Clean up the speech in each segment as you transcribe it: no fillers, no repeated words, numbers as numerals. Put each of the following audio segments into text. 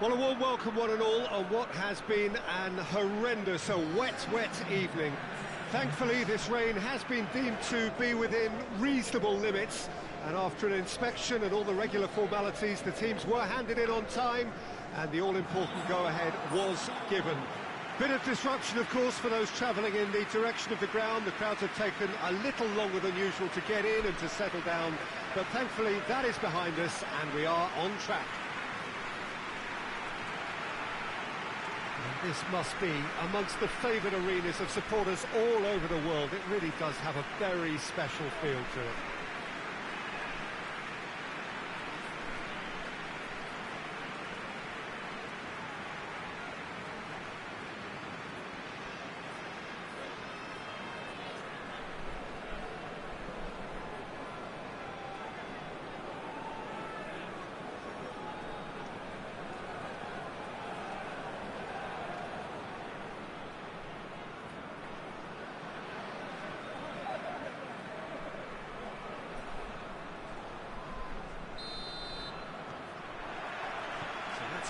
Well, a warm welcome one and all on what has been an horrendous, wet evening. Thankfully, this rain has been deemed to be within reasonable limits, and after an inspection and all the regular formalities, the teams were handed in on time, and the all-important go-ahead was given. Bit of disruption, of course, for those travelling in the direction of the ground. The crowds have taken a little longer than usual to get in and to settle down, but thankfully that is behind us, and we are on track. This must be amongst the favoured arenas of supporters all over the world. It really does have a very special feel to it.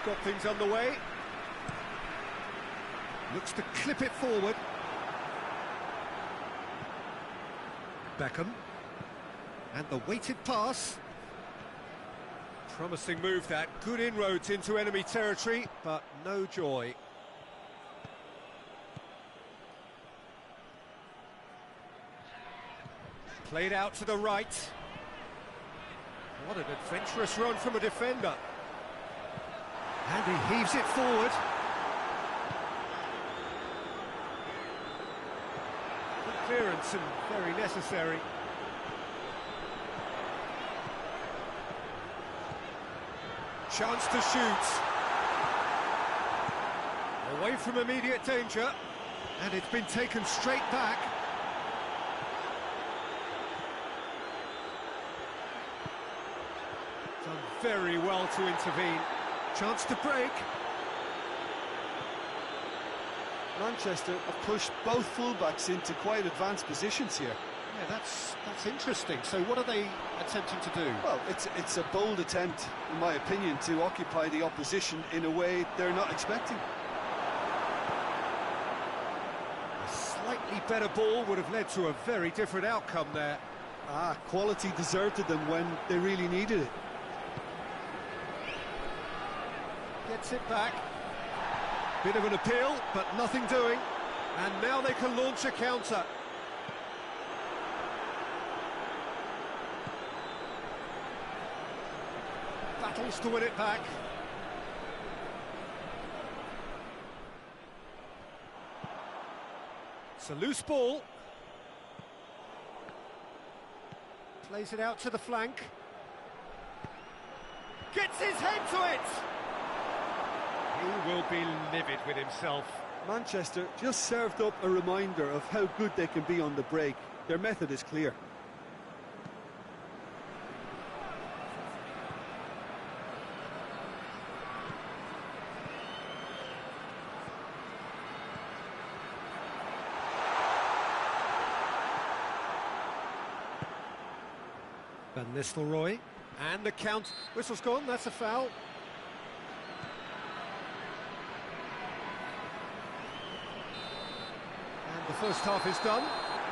Got things underway. Looks to clip it forward. Beckham. And the weighted pass. Promising move that. Good inroads into enemy territory, but no joy. Played out to the right. What an adventurous run from a defender. And he heaves it forward. Good clearance and very necessary. Chance to shoot. Away from immediate danger. And it's been taken straight back. Done very well to intervene. Chance to break. Manchester have pushed both fullbacks into quite advanced positions here. Yeah, that's interesting. So what are they attempting to do? Well, it's a bold attempt, in my opinion, to occupy the opposition in a way they're not expecting. A slightly better ball would have led to a very different outcome there. Quality deserted them when they really needed it. Gets it back. Bit of an appeal, but nothing doing. And now they can launch a counter. Battles to win it back. It's a loose ball. Plays it out to the flank. Gets his head to it! He will be livid with himself. Manchester just served up a reminder of how good they can be on the break. Their method is clear. Van Nistelrooy, and the count. Whistle's gone, that's a foul. The first half is done,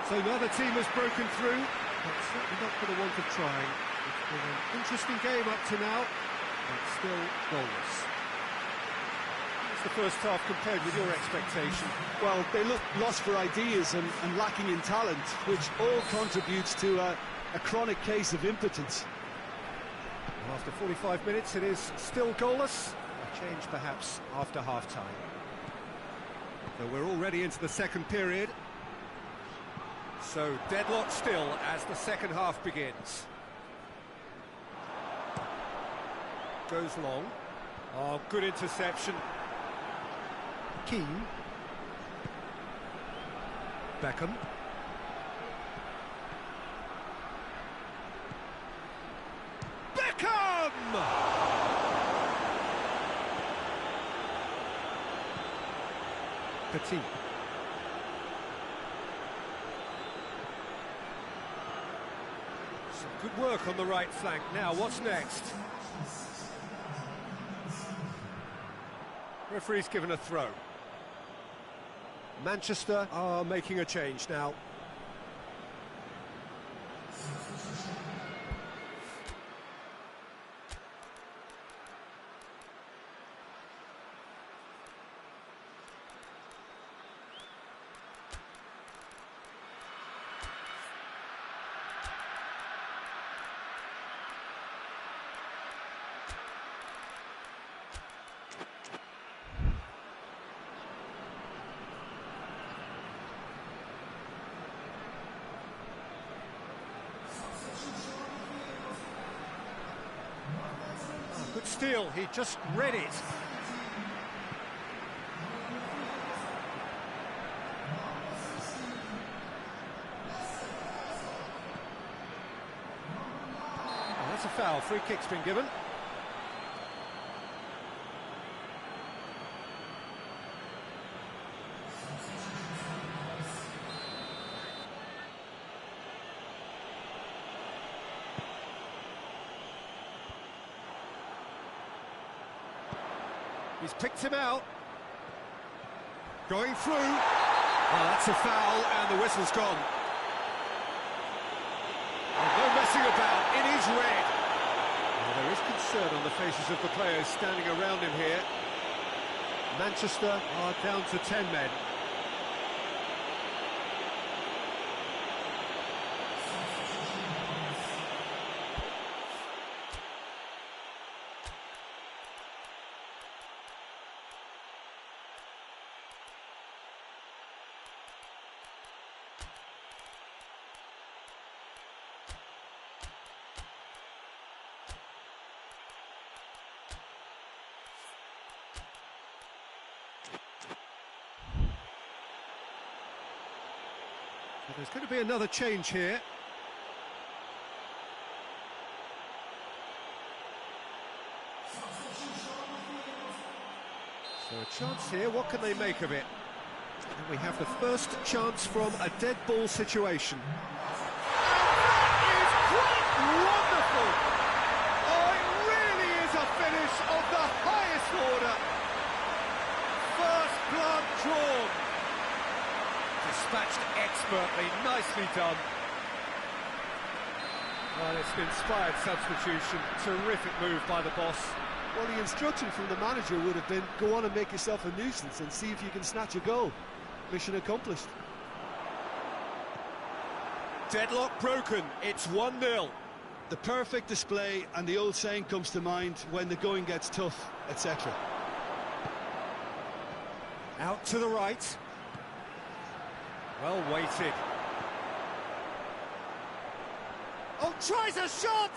so now the team has broken through, but certainly not for the want of trying. It's been an interesting game up to now, but still goalless. What's the first half compared with your expectation? Well, they look lost for ideas and lacking in talent, which all contributes to a chronic case of impotence. Well, after 45 minutes, it is still goalless. A change perhaps after half-time. So we're already into the second period. So deadlock still as the second half begins. Goes long. Oh, good interception. Keane. Beckham. Beckham! Petit. Some good work on the right flank. Now, what's next? Referee's given a throw. Manchester are making a change now. Good steal, he just read it. Oh, that's a foul, free kick's been given. He's picked him out. Going through. Oh, that's a foul, and the whistle's gone. Oh, no messing about, it is red. Oh, there is concern on the faces of the players standing around him here. Manchester are down to 10 men. There's going to be another change here. So a chance here, what can they make of it? And we have the first chance from a dead ball situation. That is quite wonderful! Oh, it really is a finish of the highest order. First blood drawn. Dispatched expertly, nicely done. Well, it's an inspired substitution, terrific move by the boss. Well, the instruction from the manager would have been, go on and make yourself a nuisance and see if you can snatch a goal. Mission accomplished. Deadlock broken, it's 1-0. The perfect display, and the old saying comes to mind, when the going gets tough, etc. Out to the right. Well weighted. Oh, tries a shot!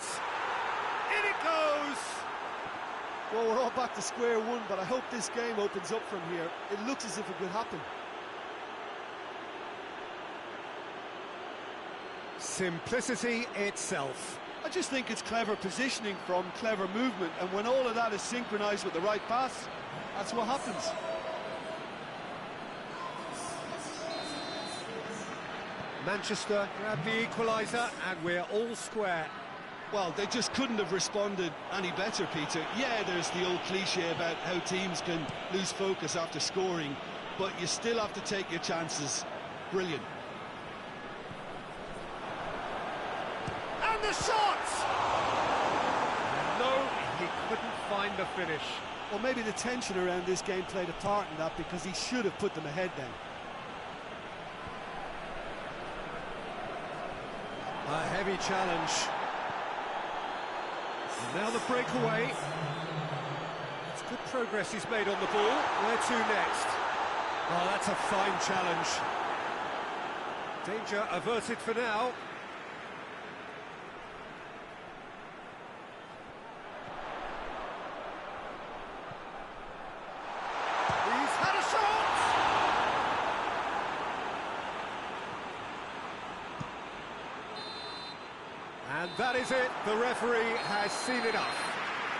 In it goes! Well, we're all back to square one, but I hope this game opens up from here. It looks as if it could happen. Simplicity itself. I just think it's clever positioning from clever movement, and when all of that is synchronised with the right pass, that's what happens. Manchester grab the equaliser, and we're all square. Well, they just couldn't have responded any better, Peter. Yeah, there's the old cliche about how teams can lose focus after scoring, but you still have to take your chances. Brilliant. And the shot! No, he couldn't find the finish. Well, maybe the tension around this game played a part in that, because he should have put them ahead then. A heavy challenge. And now the breakaway. It's good progress he's made on the ball. Where to next? Oh, that's a fine challenge. Danger averted for now. He's had a shot! And that is it. The referee has seen enough.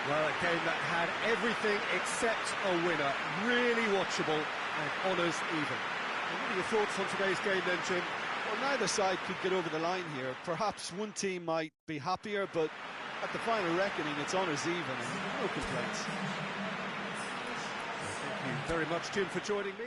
Well, a game that had everything except a winner. Really watchable and honours even. What are your thoughts on today's game then, Jim? Well, neither side could get over the line here. Perhaps one team might be happier, but at the final reckoning, it's honours even and no complaints. I think very much, Jim, for joining me.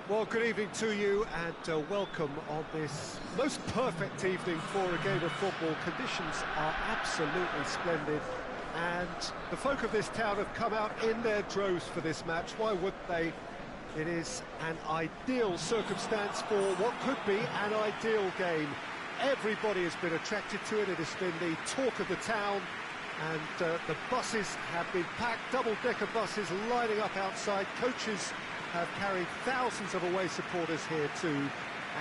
Well, good evening to you and welcome on this most perfect evening for a game of football. Conditions are absolutely splendid and the folk of this town have come out in their droves for this match. Why wouldn't they? It is an ideal circumstance for what could be an ideal game. Everybody has been attracted to it. It has been the talk of the town and the buses have been packed, double-decker buses lining up outside. Coaches have carried thousands of away supporters here too,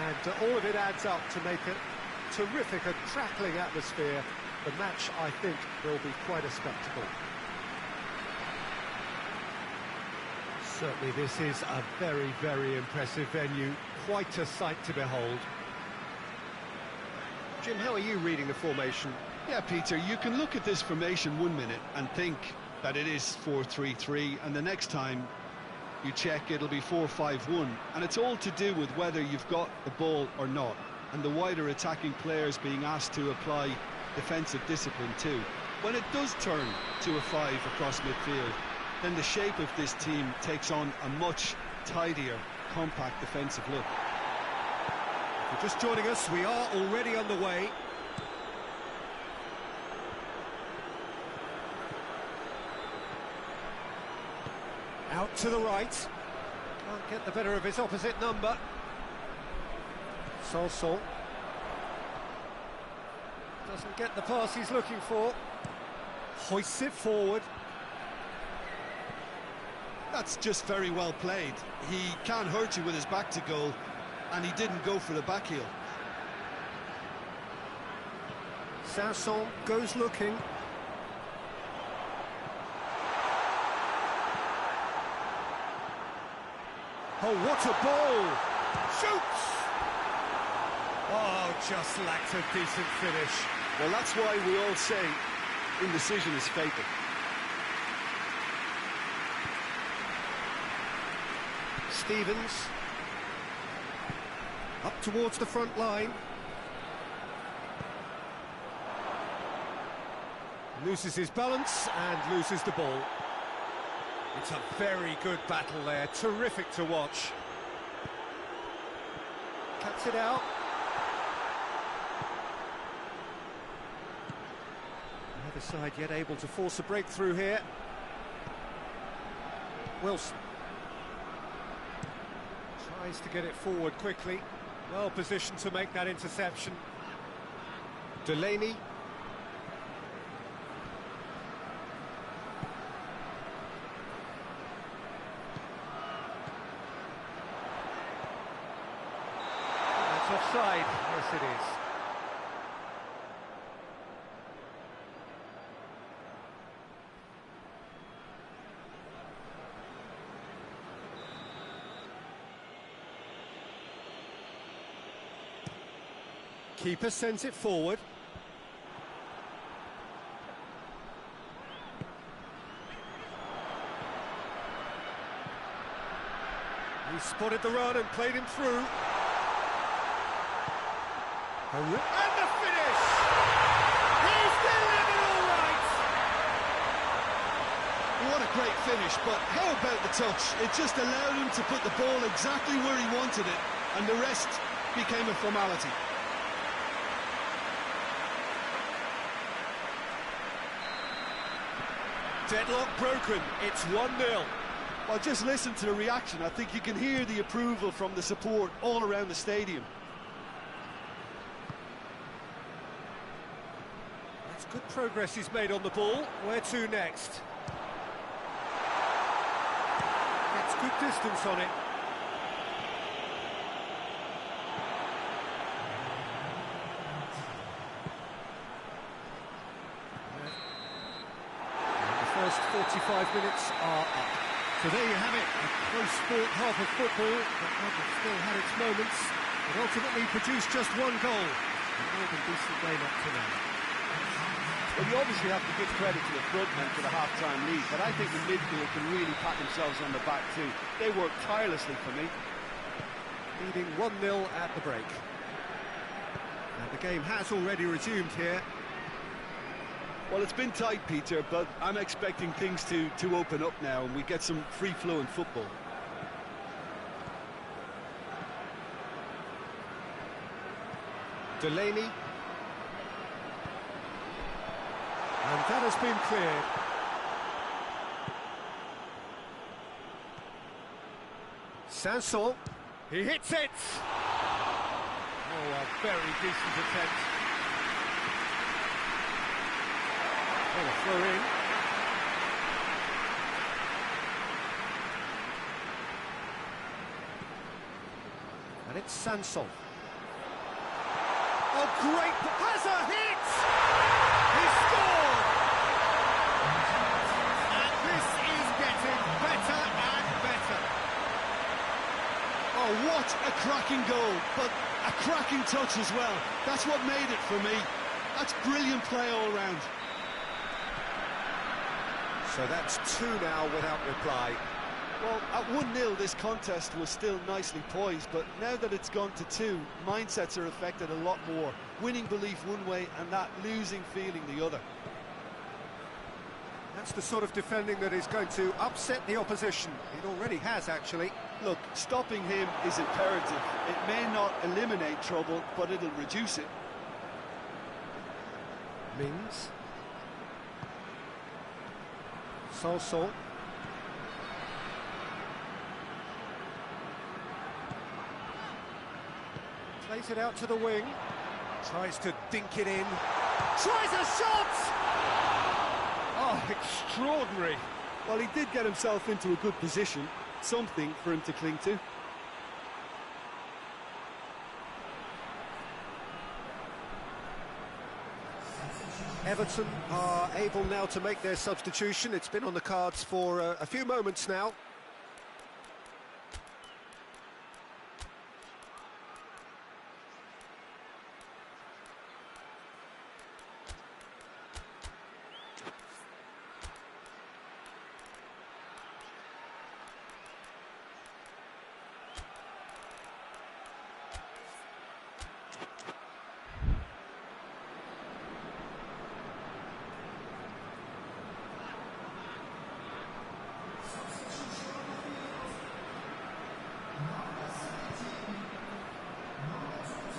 and all of it adds up to make a terrific, crackling atmosphere. The match, I think, will be quite a spectacle. Certainly this is a very, very impressive venue, quite a sight to behold. Jim, how are you reading the formation? Yeah, Peter, you can look at this formation 1 minute and think that it is 4-3-3, and the next time you check, it'll be 4-5-1, and it's all to do with whether you've got the ball or not, and the wider attacking players being asked to apply defensive discipline too. When it does turn to a 5 across midfield, then the shape of this team takes on a much tidier, compact defensive look. If you're just joining us, we are already underway. Out to the right. Can't get the better of his opposite number. Sanson. Doesn't get the pass he's looking for. Hoists it forward. That's just very well played. He can't hurt you with his back to goal, and he didn't go for the back heel. Sanson goes looking. Oh, what a ball! Shoots! Oh, just lacked a decent finish. Well, that's why we all say indecision is fatal. Stevens. Up towards the front line. Loses his balance and loses the ball. It's a very good battle there, terrific to watch. Cuts it out. The other side yet able to force a breakthrough here. Wilson. Tries to get it forward quickly. Well positioned to make that interception. Delaney. That's offside. Yes, it is. Keeper sends it forward. He spotted the run and played him through. And the finish! He's delivered all right! What a great finish, but how about the touch? It just allowed him to put the ball exactly where he wanted it, and the rest became a formality. Deadlock broken, it's 1-0. Well, just listen to the reaction. I think you can hear the approval from the support all around the stadium. That's good progress he's made on the ball. Where to next? Gets good distance on it. First 45 minutes are up. So there you have it, a close sport half of football, but Rugby still had its moments, but ultimately produced just one goal. A more than decent game up to now. Well, you obviously have to give credit to the front men for the half-time lead, but I think the midfield can really pat themselves on the back too. They worked tirelessly for me. Leading 1-0 at the break. And the game has already resumed here. Well, it's been tight, Peter, but I'm expecting things to open up now and we get some free-flowing football. Delaney. And that has been cleared. Sanson. He hits it! Oh, a very decent attempt. Well, a throw in. And it's Sanson. Oh, great! Has a hit! He scored! And this is getting better and better. Oh, what a cracking goal, but a cracking touch as well. That's what made it for me. That's brilliant play all round. So that's 2 now without reply. Well, at 1-0 this contest was still nicely poised, but now that it's gone to 2, mindsets are affected a lot more. Winning belief one way and that losing feeling the other. That's the sort of defending that is going to upset the opposition. It already has, actually. Look, stopping him is imperative. It may not eliminate trouble, but it'll reduce it. Mings. Sanson. Plays it out to the wing. Tries to dink it in. Tries a shot! Oh, extraordinary. Well, he did get himself into a good position. Something for him to cling to. Everton are able now to make their substitution. It's been on the cards for a few moments now.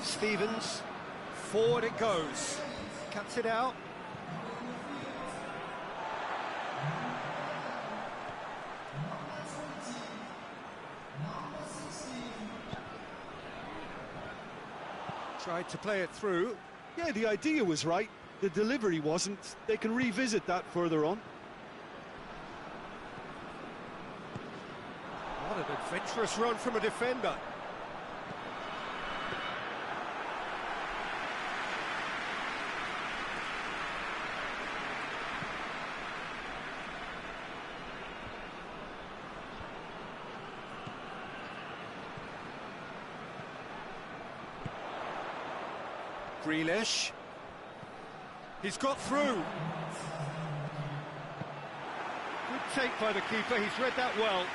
Stevens, forward it goes, cuts it out. Tried to play it through, Yeah, the idea was right, the delivery wasn't. They can revisit that further on. What an adventurous run from a defender. Grealish. He's got through. Good take by the keeper, he's read that well.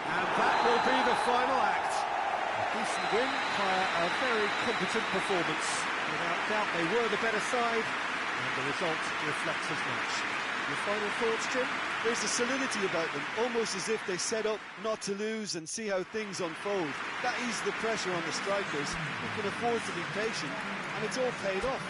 And that will be the final act. A decent win by a very competent performance. Without doubt they were the better side, and the result reflects as much. Your final thoughts, Jim? There's a solidity about them, almost as if they set up not to lose and see how things unfold. That eases the pressure on the strikers, who can afford to be patient, and it's all paid off.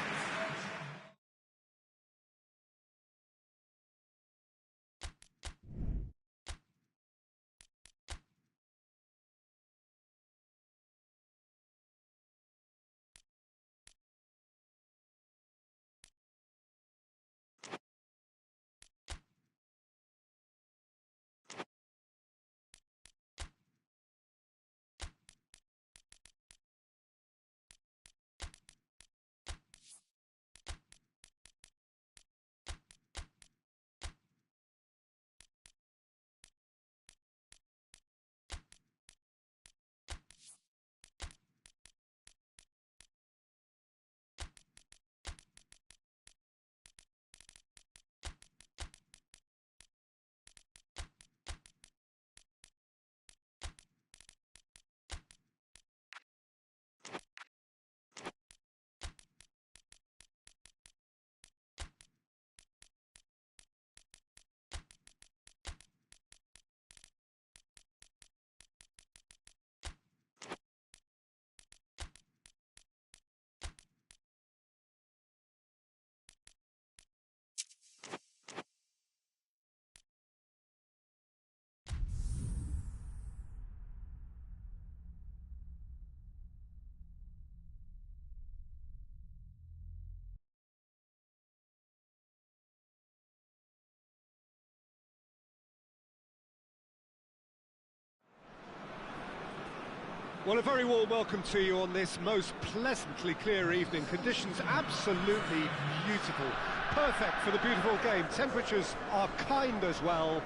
Well, a very warm welcome to you on this most pleasantly clear evening. Conditions absolutely beautiful. Perfect for the beautiful game. Temperatures are kind as well.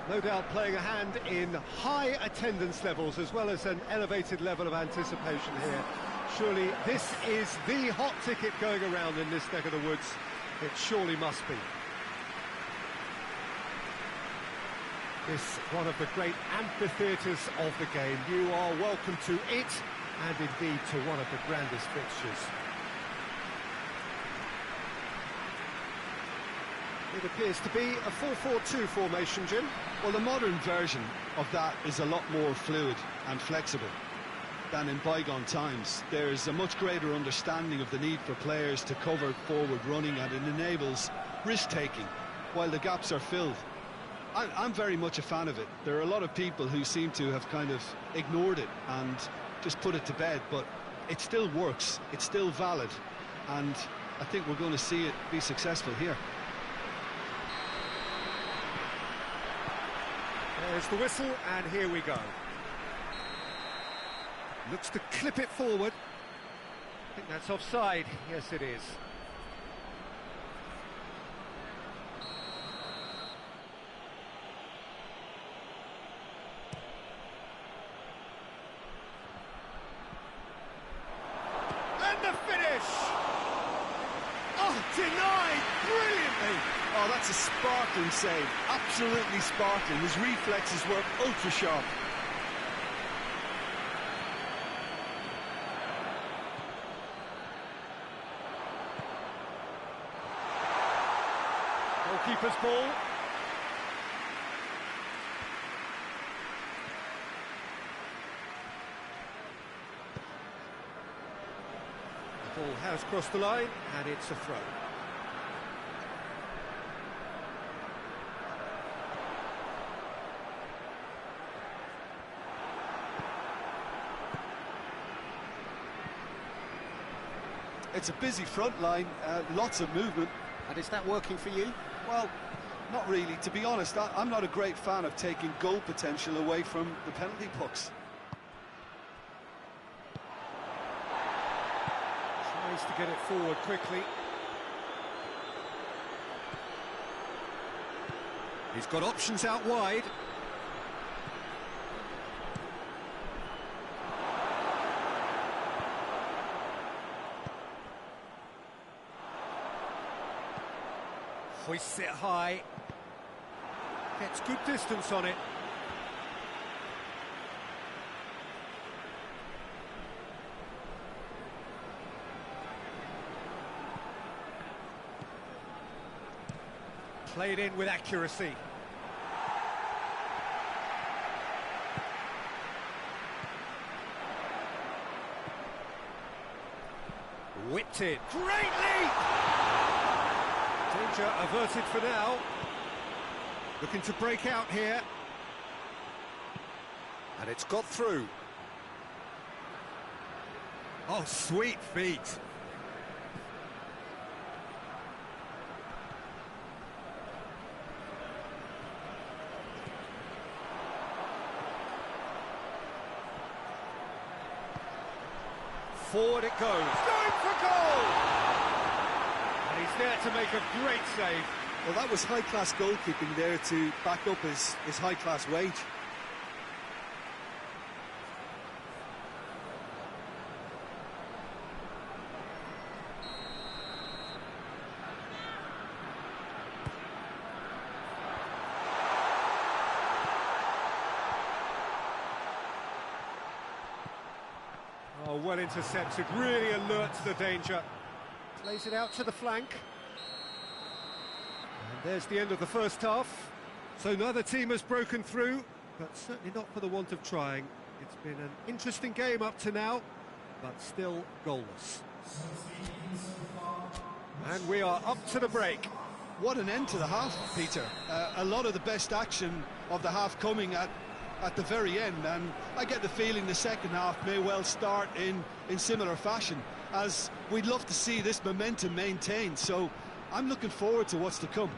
No doubt playing a hand in high attendance levels as well as an elevated level of anticipation here. Surely this is the hot ticket going around in this neck of the woods. It surely must be. This one of the great amphitheatres of the game. You are welcome to it, and indeed to one of the grandest fixtures. It appears to be a 4-4-2 formation, Jim. Well, the modern version of that is a lot more fluid and flexible than in bygone times. There's a much greater understanding of the need for players to cover forward running, and it enables risk-taking while the gaps are filled. I'm very much a fan of it. There are a lot of people who seem to have kind of ignored it and just put it to bed, but it still works, it's still valid, and I think we're going to see it be successful here. There's the whistle, and here we go. Looks to clip it forward. I think that's offside. Yes, it is. The finish! Oh, denied brilliantly! Oh, that's a sparkling save, absolutely sparkling. His reflexes work ultra sharp. Goalkeeper's ball. Ball has crossed the line, and it's a throw. It's a busy front line, lots of movement. And is that working for you? Well, not really. To be honest, I'm not a great fan of taking goal potential away from the penalty pucks. Tries to get it forward quickly. He's got options out wide. Hoists it high. Gets good distance on it. Played in with accuracy. Whipped it. Great leap! Danger averted for now. Looking to break out here. And it's got through. Oh, sweet feet. Forward it goes. Going for goal! And he's there to make a great save. Well, that was high-class goalkeeping there to back up his high-class wage. Oh, well intercepted, really alerts the danger. Plays it out to the flank. And there's the end of the first half. So neither team has broken through, but certainly not for the want of trying. It's been an interesting game up to now, but still goalless. And we are up to the break. What an end to the half, Peter. A lot of the best action of the half coming at the very end, and I get the feeling the second half may well start in similar fashion, as we'd love to see this momentum maintained, so I'm looking forward to what's to come.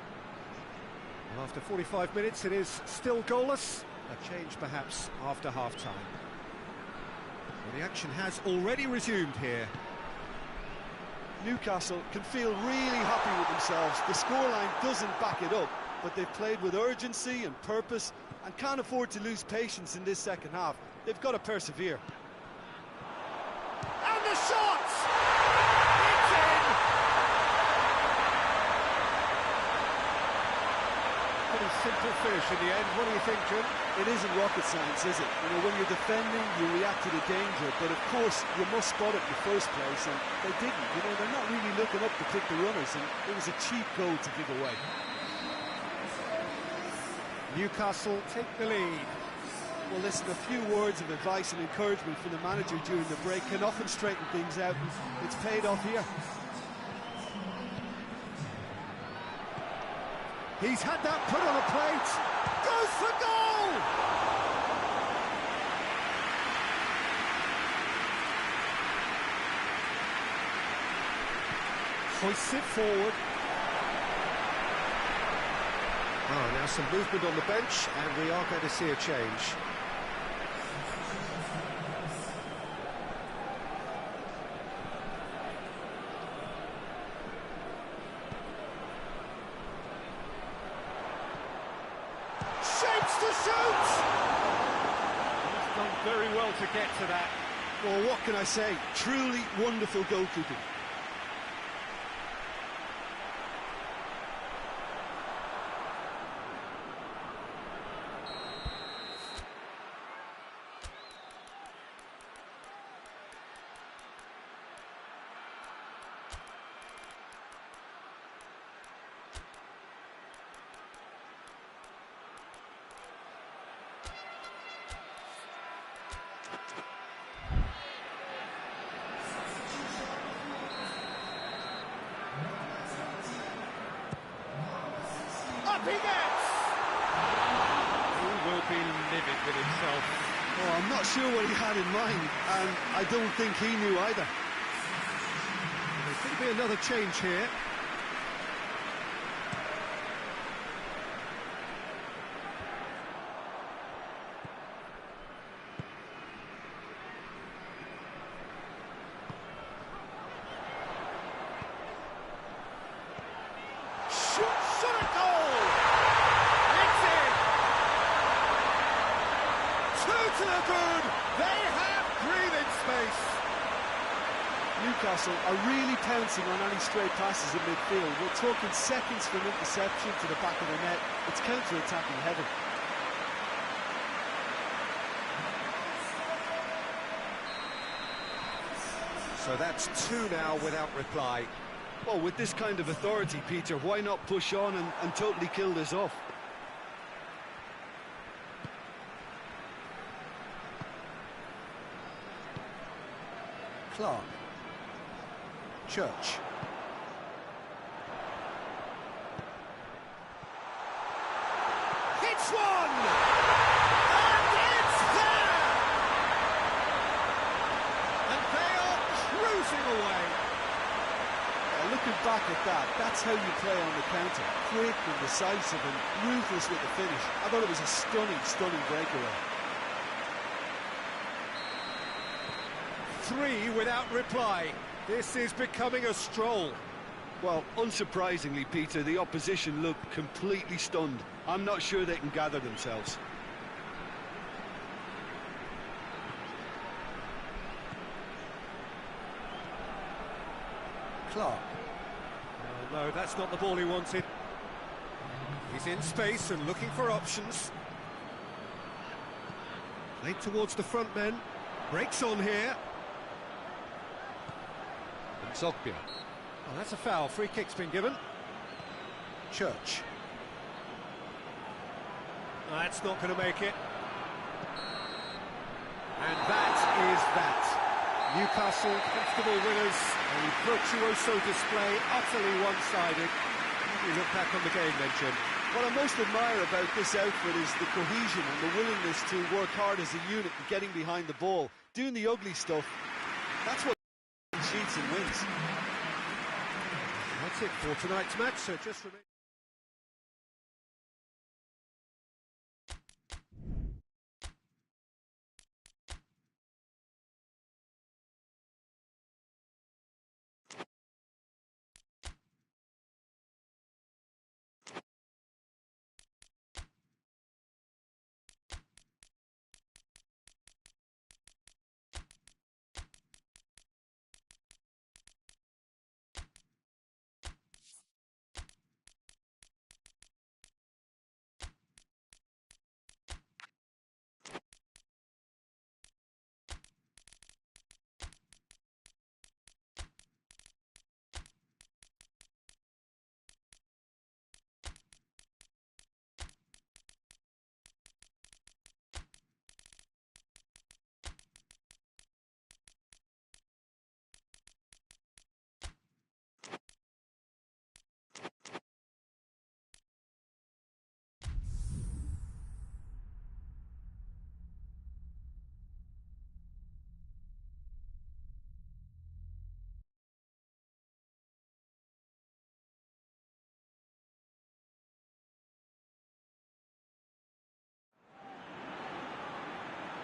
Well, after 45 minutes it is still goalless, a change perhaps after half-time. Well, the action has already resumed here. Newcastle can feel really happy with themselves. The scoreline doesn't back it up, but they've played with urgency and purpose and can't afford to lose patience in this second half. They've got to persevere. And the shot! It's in! Pretty simple finish in the end. What do you think, Jim? It isn't rocket science, is it? You know, when you're defending, you react to the danger, but of course you must spot it in the first place, and they didn't. You know, they're not really looking up to pick the runners, and it was a cheap goal to give away. Newcastle take the lead. Well, listen, a few words of advice and encouragement from the manager during the break can often straighten things out. It's paid off here. He's had that put on a plate. Goes for goal! Hoists it forward. Oh, now some movement on the bench, and we are going to see a change. Shapes to shoot! He's done very well to get to that. Well, what can I say? Truly wonderful goalkeeping. He gets! He will be livid with himself. Oh, I'm not sure what he had in mind, and I don't think he knew either. He Could be another change here. To the good, they have breathing space. Newcastle are really pouncing on any stray passes in midfield. We're talking seconds from interception to the back of the net. It's counter-attacking heaven. So that's two now without reply. Well, with this kind of authority, Peter, why not push on and totally kill this off? Clark. Church. Hits one! And it's there! And they are cruising away. Looking back at that, that's how you play on the counter. Quick and decisive and ruthless with the finish. I thought it was a stunning, stunning breakaway. 3 without reply. This is becoming a stroll. Well, unsurprisingly, Peter, the opposition look completely stunned. I'm not sure they can gather themselves. Clark. No, that's not the ball he wanted. He's in space and looking for options. Played towards the front men. Breaks on here. Zogbia. Oh, that's a foul. Free kick's been given. Church. That's not going to make it. And that is that. Newcastle, comfortable winners. A virtuoso display, utterly one-sided. We look back on the game then, Jim. What I most admire about this outfit is the cohesion and the willingness to work hard as a unit and getting behind the ball. Doing the ugly stuff, that's what cheats and wins. That's it for tonight's match, so just remain.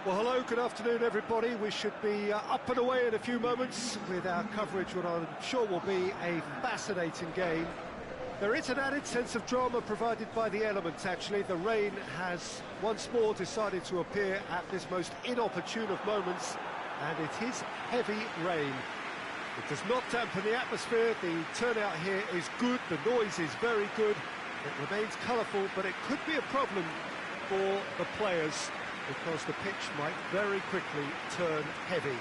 Well, hello, good afternoon, everybody. We should be up and away in a few moments with our coverage, what I'm sure will be a fascinating game. There is an added sense of drama provided by the elements, actually. The rain has once more decided to appear at this most inopportune of moments, and it is heavy rain. It does not dampen the atmosphere. The turnout here is good, the noise is very good. It remains colourful, but it could be a problem for the players, because the pitch might very quickly turn heavy.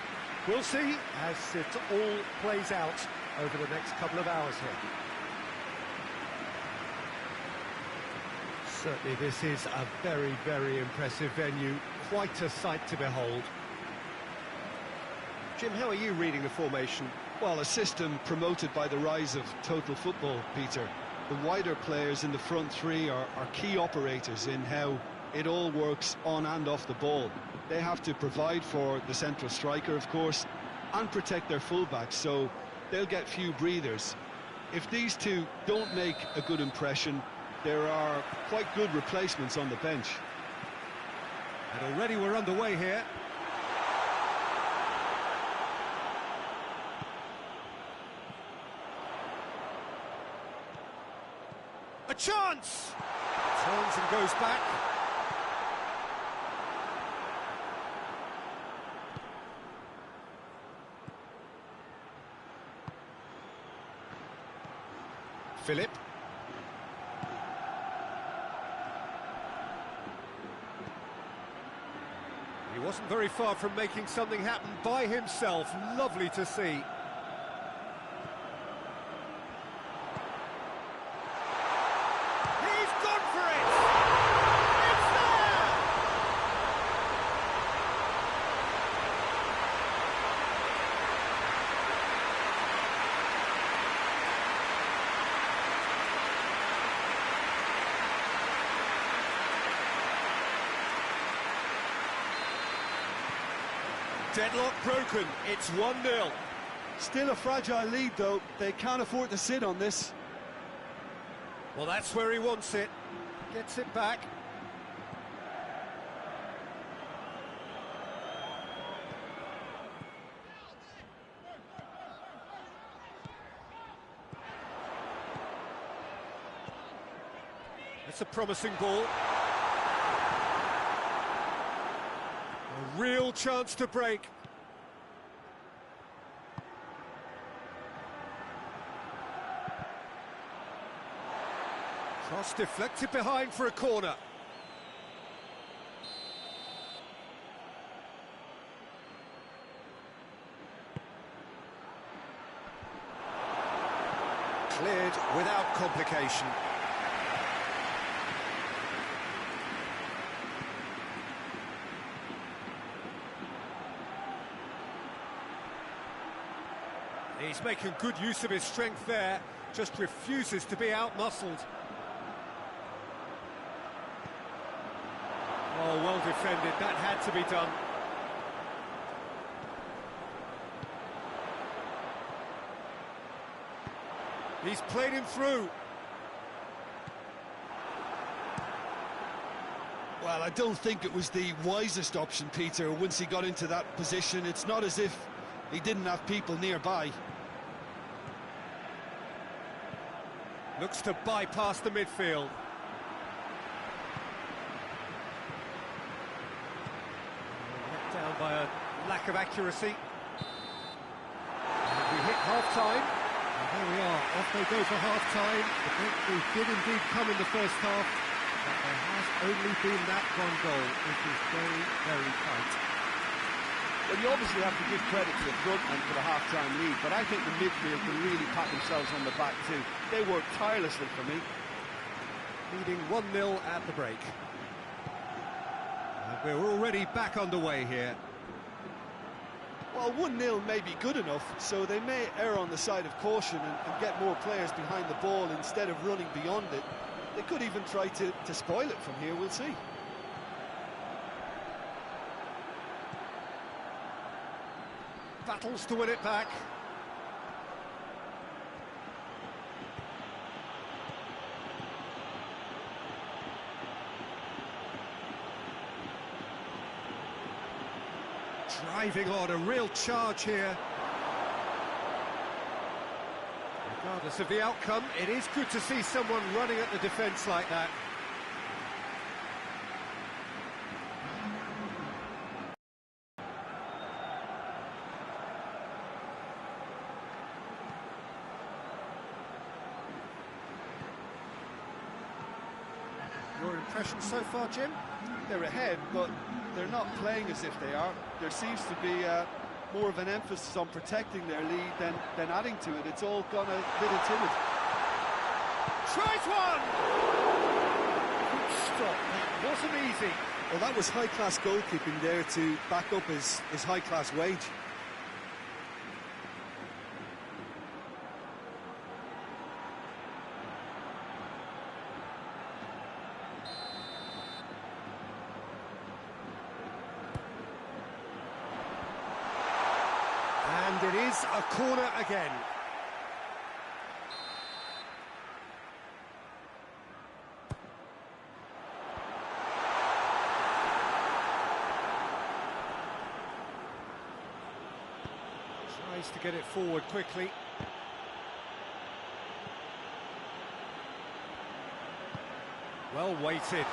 We'll see as it all plays out over the next couple of hours here. Certainly this is a very, very impressive venue, quite a sight to behold. Jim, how are you reading the formation? Well, a system promoted by the rise of total football, Peter. The wider players in the front three are key operators in how it all works on and off the ball. They have to provide for the central striker, of course, and protect their fullbacks, so they'll get few breathers. If these two don't make a good impression, there are quite good replacements on the bench. And already we're underway here. A chance! Turns and goes back. Philip. He wasn't very far from making something happen by himself. Lovely to see. He's gone for it! It's there! Deadlock broken, it's 1-0. Still a fragile lead, though. They can't afford to sit on this. Well, that's where he wants it. Gets it back. It's a promising ball. A real chance to break. Cross deflected behind for a corner. Cleared without complication. He's making good use of his strength there, just refuses to be out-muscled. Oh, well defended, that had to be done. He's played him through. Well, I don't think it was the wisest option, Peter, once he got into that position. It's not as if he didn't have people nearby. Looks to bypass the midfield. Let down by a lack of accuracy. And we hit half-time. And there we are, off they go for half-time. The breakthrough did indeed come in the first half, but there has only been that one goal, which is very, very tight. Well, you obviously have to give credit to the front men for the half-time lead, but I think the midfield can really pat themselves on the back too. They worked tirelessly for me. Leading 1-0 at the break. And we're already back underway here. Well, 1-0 may be good enough, so they may err on the side of caution and get more players behind the ball instead of running beyond it. They could even try to spoil it from here, we'll see. Battles to win it back. Driving on, a real charge here. Regardless of the outcome, it is good to see someone running at the defence like that. Your impression so far, Jim? They're ahead, but they're not playing as if they are. There seems to be more of an emphasis on protecting their lead than adding to it. It's all gone a little timid. Tries one! Good stop, that wasn't easy. Well, that was high-class goalkeeping there to back up his high-class wage. And it is a corner again. Tries to get it forward quickly. Well weighted.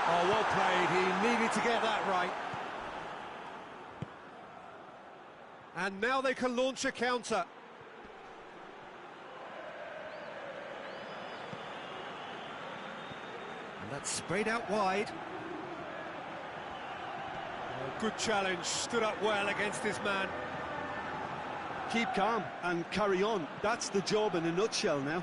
Oh, well played. He needed to get that right. And now they can launch a counter. And that's sprayed out wide. Oh, good challenge, stood up well against his man. Keep calm and carry on. That's the job in a nutshell now.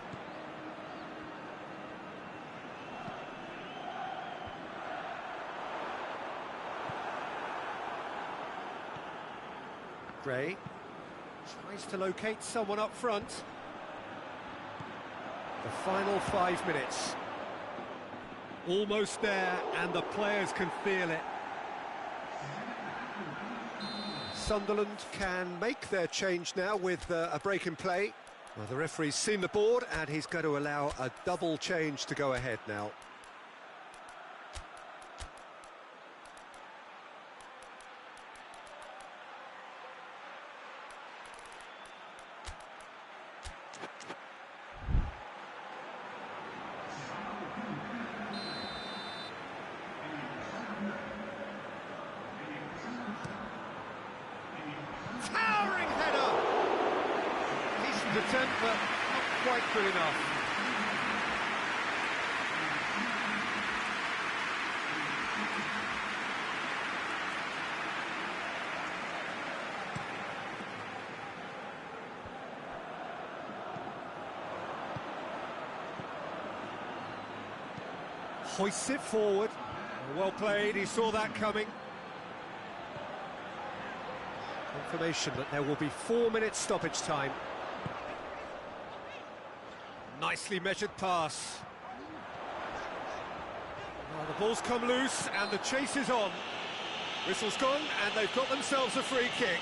Gray tries to locate someone up front. The final 5 minutes. Almost there, and the players can feel it. Sunderland can make their change now with a break in play. Well, the referee's seen the board, and he's going to allow a double change to go ahead now. Towering header! Decent attempt, but not quite good enough. Hoists it forward. Well played, he saw that coming. Confirmation that there will be 4 minutes stoppage time. Nicely measured pass. Well, the ball's come loose and the chase is on. Whistle's gone and they've got themselves a free kick.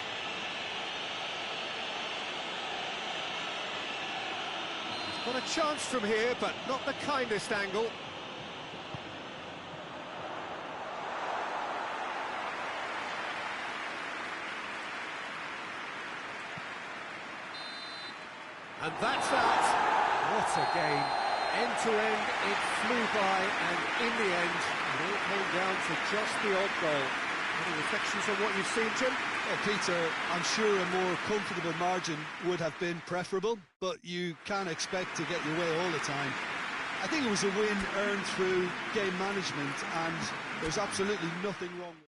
He's got a chance from here, but not the kindest angle. And that's that. What a game. End to end, it flew by, and in the end, it all came down to just the odd goal. Any reflections on what you've seen, Jim? Well, Peter, I'm sure a more comfortable margin would have been preferable, but you can't expect to get your way all the time. I think it was a win earned through game management, and there's absolutely nothing wrong with it.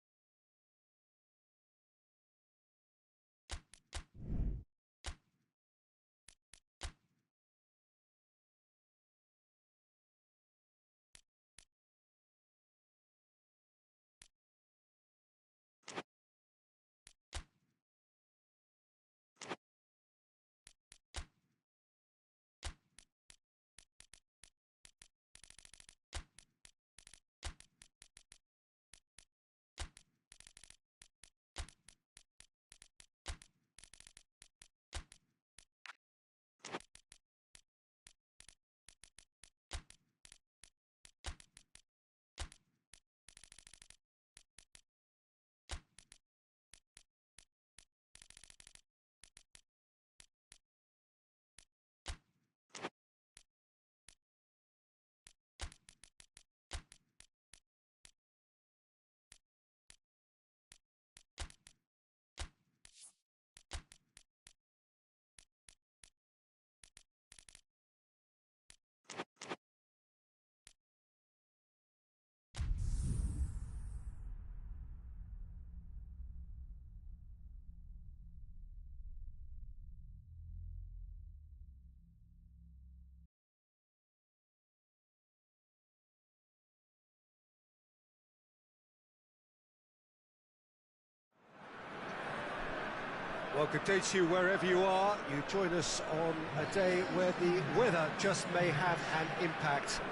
Well, good day to you wherever you are. You join us on a day where the weather just may have an impact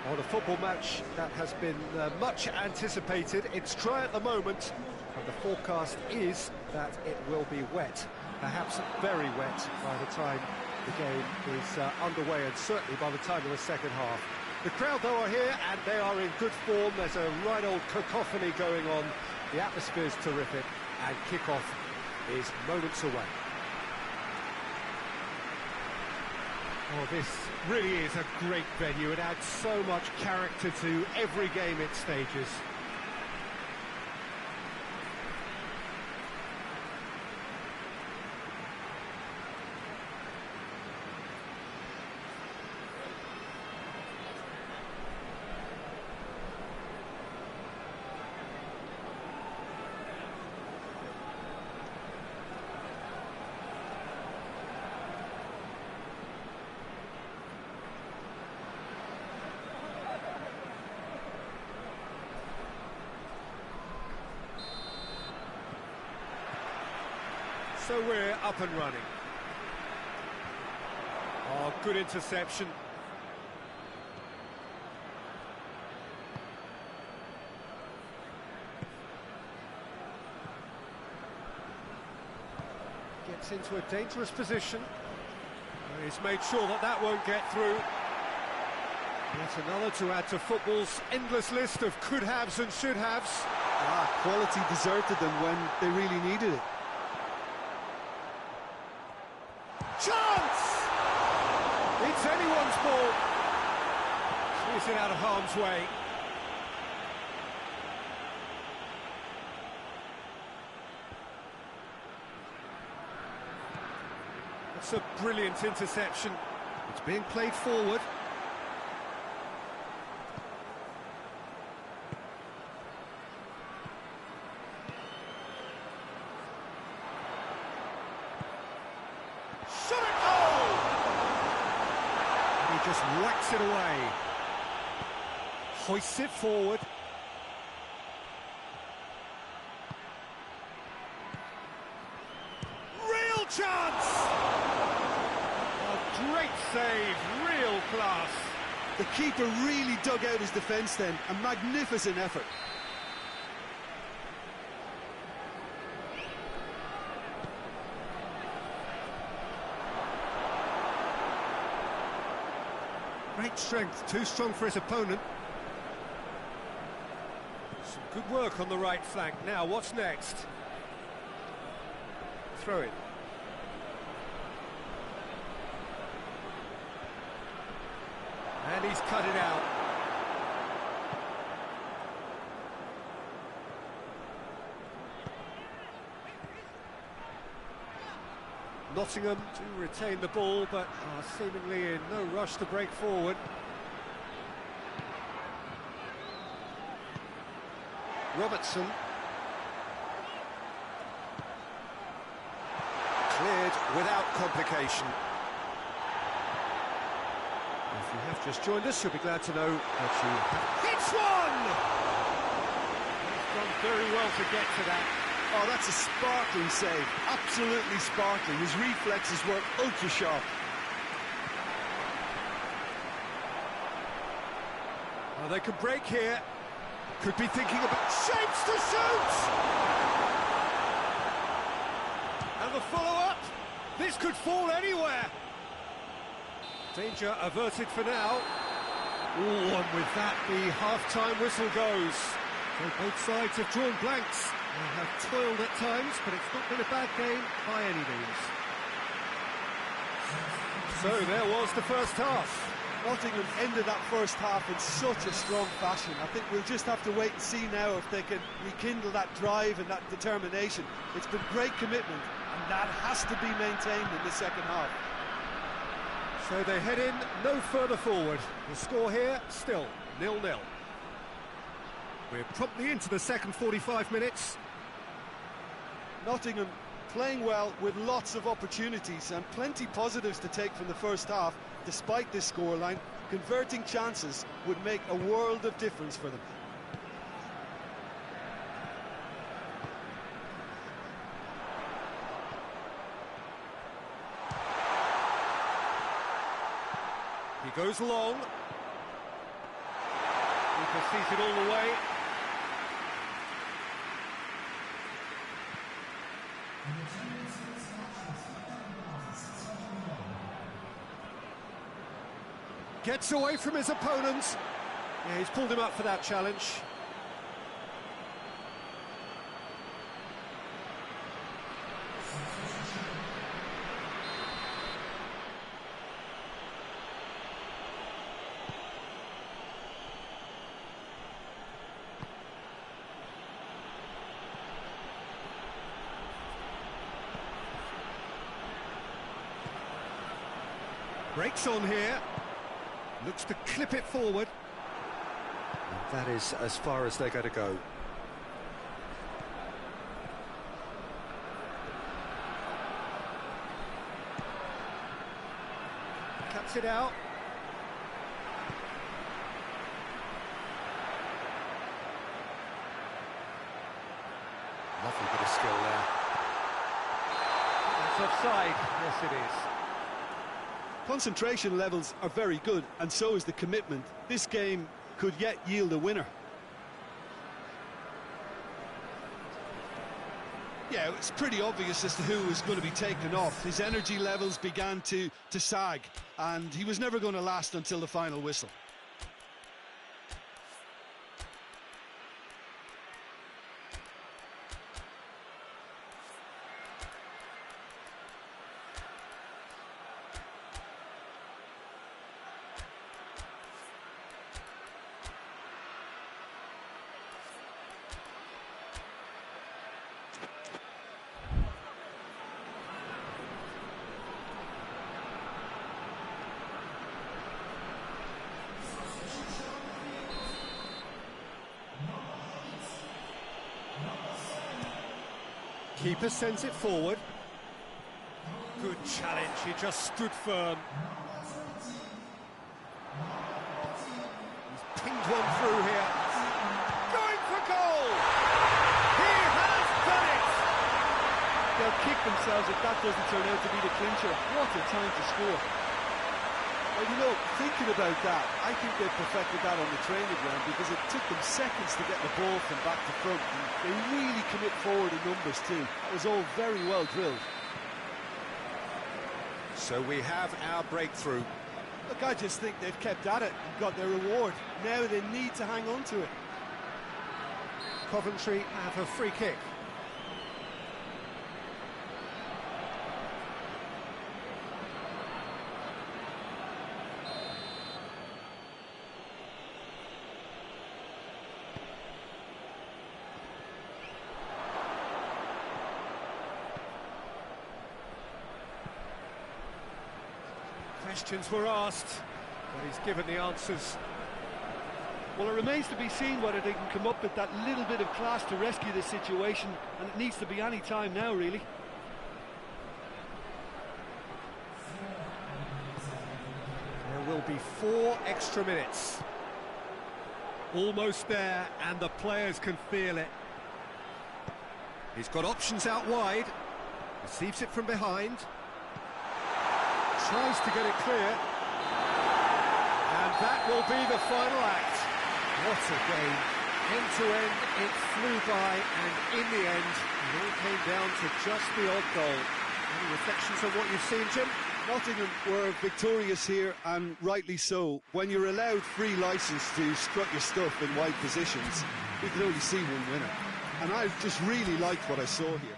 on a football match that has been much anticipated. It's dry at the moment, and the forecast is that it will be wet, perhaps very wet by the time the game is underway, and certainly by the time of the second half. The crowd, though, are here, and they are in good form. There's a right old cacophony going on The atmosphere's terrific, and kick-off is moments away. Oh, this really is a great venue. It adds so much character to every game it stages. So we're up and running. Oh, good interception. Gets into a dangerous position. He's made sure that that won't get through. Yet another to add to football's endless list of could-haves and should-haves. Quality deserted them when they really needed it. Chance! It's anyone's ball. Clears it out of harm's way. It's a brilliant interception. It's being played forward. Just whacks it away. Hoists it forward. Real chance! A great save, real class. The keeper really dug out his defence then. A magnificent effort. Great strength, too strong for his opponent. Some good work on the right flank. Now, what's next? Throw it. And he's cut it out. Nottingham do retain the ball, but are seemingly in no rush to break forward. Robertson. Cleared without complication. If you have just joined us, you'll be glad to know that you have hits one! He's done very well to get to that. Oh, that's a sparkling save. Absolutely sparkling. His reflexes were ultra-sharp. Well, they could break here. Could be thinking about shapes to shoot! And the follow-up. This could fall anywhere. Danger averted for now. Ooh, and with that, the half-time whistle goes. So both sides have drawn blanks. They have toiled at times, but it's not been a bad game by any means. So there was the first half. Nottingham ended that first half in such a strong fashion. I think we'll just have to wait and see now if they can rekindle that drive and that determination. It's been great commitment, and that has to be maintained in the second half. So they head in no further forward. The score here, still 0-0. We're promptly into the second 45 minutes. Nottingham playing well with lots of opportunities and plenty positives to take from the first half. Despite this scoreline, converting chances would make a world of difference for them. He goes long. Keeper sees it all the way. Gets away from his opponent. Yeah, he's pulled him up for that challenge. Breaks on here. Looks to clip it forward. And that is as far as they're going to go. Cuts it out. Lovely bit of skill there. It's offside. Yes, it is. Concentration levels are very good, and so is the commitment. This game could yet yield a winner. Yeah, it's pretty obvious as to who was going to be taken off. His energy levels began to sag, and he was never going to last until the final whistle. Keeper sends it forward. Good challenge, he just stood firm. He's pinged one through here. Going for goal! He has done it! They'll kick themselves if that doesn't turn out to be the clincher. What a time to score. Well, you know, thinking about that, I think they've perfected that on the training ground because it took them seconds to get the ball from back to front. And they really commit forward in numbers too. That was all very well drilled. So we have our breakthrough. Look, I just think they've kept at it and got their reward. Now they need to hang on to it. Coventry have a free kick. Questions were asked, but he's given the answers. Well, it remains to be seen whether they can come up with that little bit of class to rescue the situation, and it needs to be any time now, really. There will be 4 extra minutes. Almost there, and the players can feel it. He's got options out wide. Receives it from behind. Tries to get it clear. And that will be the final act. What a game. End to end, it flew by, and in the end, it all came down to just the odd goal. Any reflections on what you've seen, Jim? Nottingham were victorious here, and rightly so. When you're allowed free licence to strut your stuff in wide positions, we could only see one winner. And I just really liked what I saw here.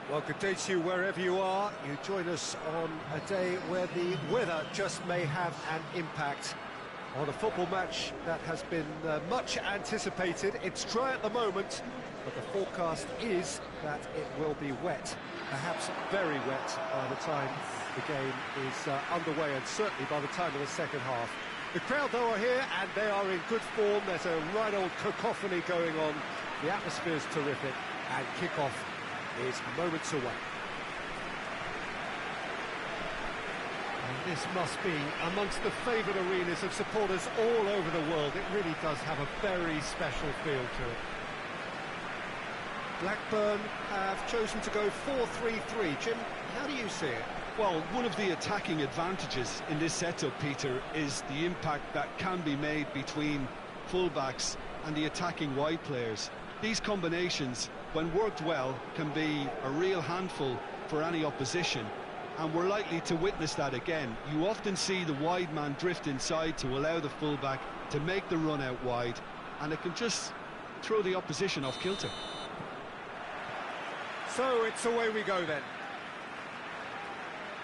Well, good day to you wherever you are. You join us on a day where the weather just may have an impact on a football match that has been much anticipated. It's dry at the moment, but the forecast is that it will be wet, perhaps very wet by the time the game is underway, and certainly by the time of the second half. The crowd, though, are here, and they are in good form. There's a right old cacophony going on. The atmosphere is terrific, and kick-off is moments away. And this must be amongst the favoured arenas of supporters all over the world. It really does have a very special feel to it. Blackburn have chosen to go 4-3-3. Jim, how do you see it? Well, one of the attacking advantages in this setup, Peter, is the impact that can be made between fullbacks and the attacking wide players. These combinations, when worked well, can be a real handful for any opposition, and we're likely to witness that again. You often see the wide man drift inside to allow the fullback to make the run out wide, and it can just throw the opposition off kilter. So it's away we go then.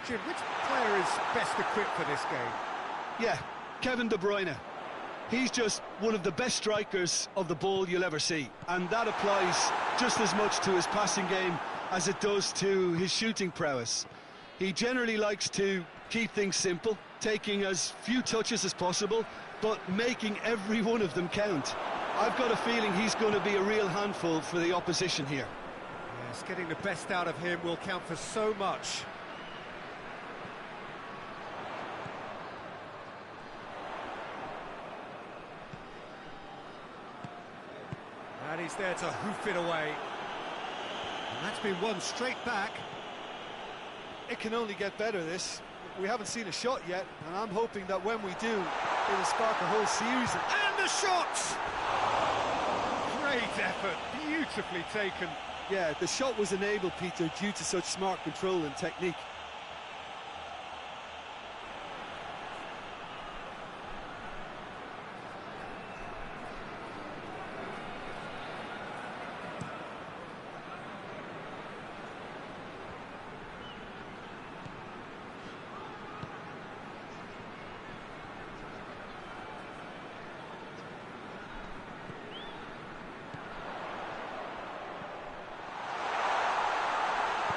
Jim, which player is best equipped for this game? Yeah, Kevin De Bruyne. He's just one of the best strikers of the ball you'll ever see, and that applies just as much to his passing game as it does to his shooting prowess. He generally likes to keep things simple, taking as few touches as possible, but making every one of them count. I've got a feeling he's going to be a real handful for the opposition here. Yes, getting the best out of him will count for so much. And he's there to hoof it away. And that's been won straight back. It can only get better, this. We haven't seen a shot yet, and I'm hoping that when we do, it'll spark a whole series. And the shot! Great effort, beautifully taken. Yeah, the shot was enabled, Peter, due to such smart control and technique.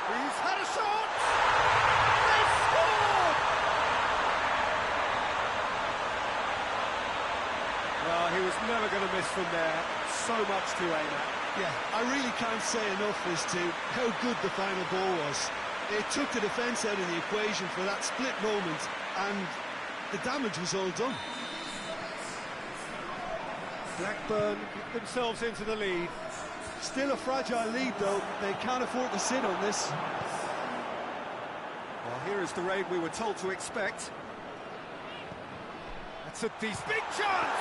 He's had a shot! They've scored! Well, he was never going to miss from there. So much to aim at. Yeah, I really can't say enough as to how good the final ball was. It took the defence out of the equation for that split moment, and the damage was all done. Blackburn get themselves into the lead. Still a fragile lead, though. They can't afford to sit on this. Well, here is the rain we were told to expect. That's a decent big chance!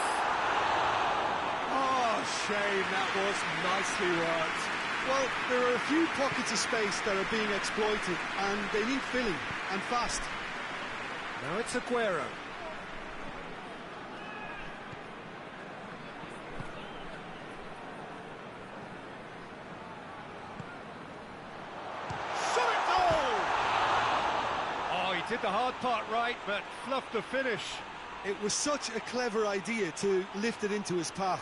Oh, shame, that was nicely worked. Well, there are a few pockets of space that are being exploited, and they need filling, and fast. Now it's Aguero. Did the hard part right, but fluffed the finish. It was such a clever idea to lift it into his path.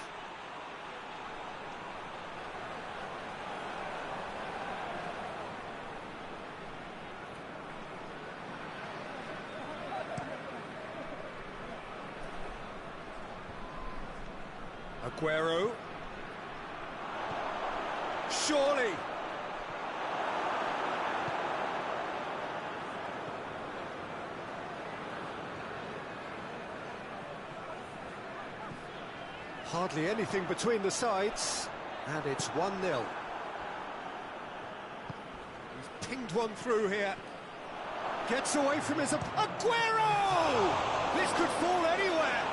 Aguero. Surely. Hardly anything between the sides, and it's 1-0. He's pinged one through here. Gets away from his... Aguero! This could fall anywhere.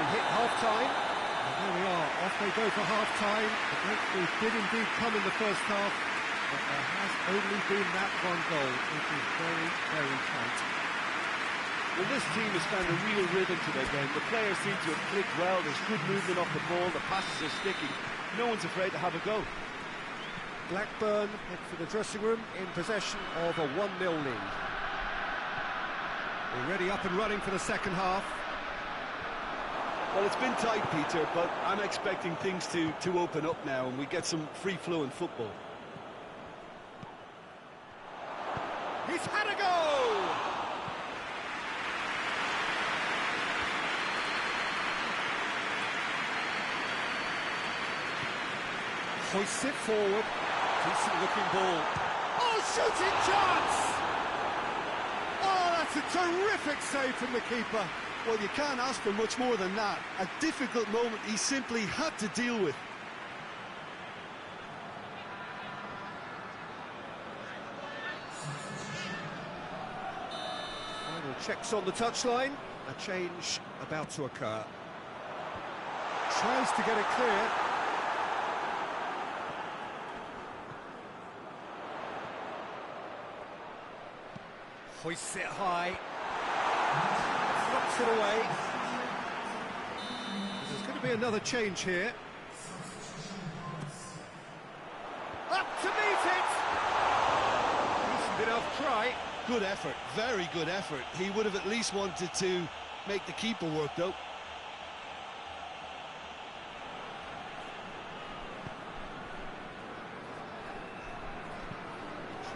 We hit half-time. And there we are, off they go for half-time. The breakthrough did indeed come in the first half, but there has only been that one goal, which is very, very tight. Well, this team has found a real rhythm to their game. The players seem to have clicked well. There's good movement off the ball. The passes are sticking. No one's afraid to have a go. Blackburn head for the dressing room in possession of a 1-0 lead. Already up and running for the second half. Well, it's been tight, Peter, but I'm expecting things to open up now and we get some free-flowing football. He's had a go! Hoists it forward. Decent looking ball. Oh, shooting chance! Oh, that's a terrific save from the keeper. Well, you can't ask for much more than that. A difficult moment he simply had to deal with. Final checks on the touchline. A change about to occur. Tries to get it clear. Hoists it high. Knocks it away. There's going to be another change here. Up to meet it! Decent enough try. Good effort, very good effort. He would have at least wanted to make the keeper work, though.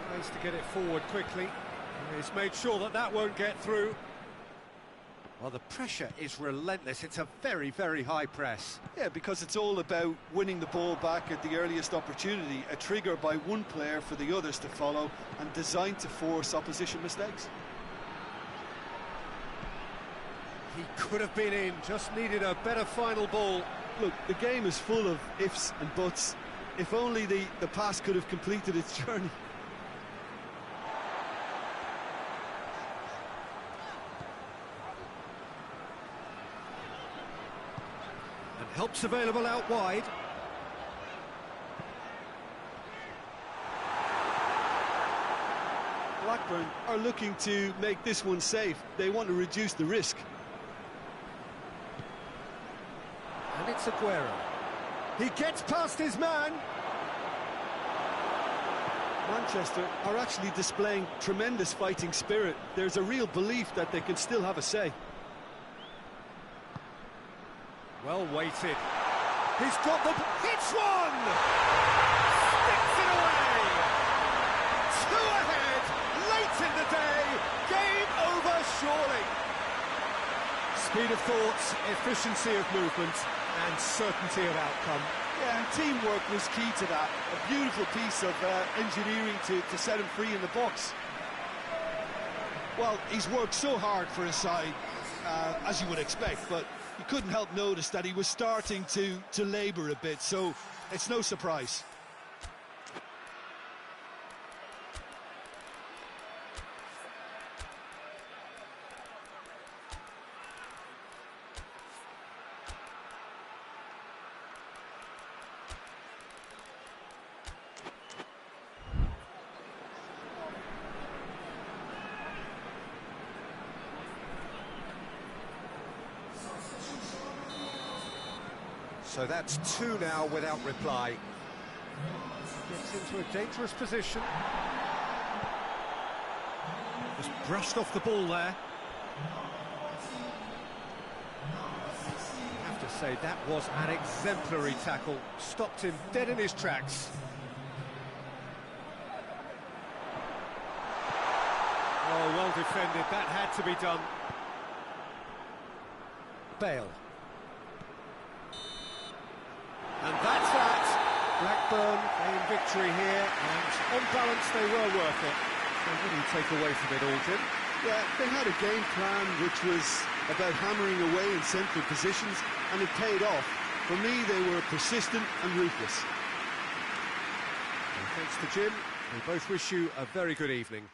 Tries to get it forward quickly. He's made sure that that won't get through. Well, the pressure is relentless. It's a very, very high press. Yeah, because it's all about winning the ball back at the earliest opportunity, a trigger by one player for the others to follow and designed to force opposition mistakes. He could have been in, just needed a better final ball. Look, the game is full of ifs and buts. If only the pass could have completed its journey. Help's available out wide. Blackburn are looking to make this one safe. They want to reduce the risk. And it's Aguero. He gets past his man. Manchester are actually displaying tremendous fighting spirit. There's a real belief that they can still have a say. Well weighted. He's got the... Hits one! Sticks it away! 2 ahead, late in the day. Game over, surely. Speed of thoughts, efficiency of movement, and certainty of outcome. Yeah, and teamwork was key to that. A beautiful piece of engineering to set him free in the box. Well, he's worked so hard for his side, as you would expect, but you couldn't help notice that he was starting to labour a bit, so it's no surprise. So that's 2 now without reply. Gets into a dangerous position. Just brushed off the ball there. I have to say, that was an exemplary tackle. Stopped him dead in his tracks. Oh, well defended. That had to be done. Bale. And that's that. Blackburn gained victory here, and on balance they were worth it. So what do you take away from it all, Jim? Yeah, they had a game plan which was about hammering away in central positions, and it paid off. For me, they were persistent and ruthless. And thanks to Jim, we both wish you a very good evening.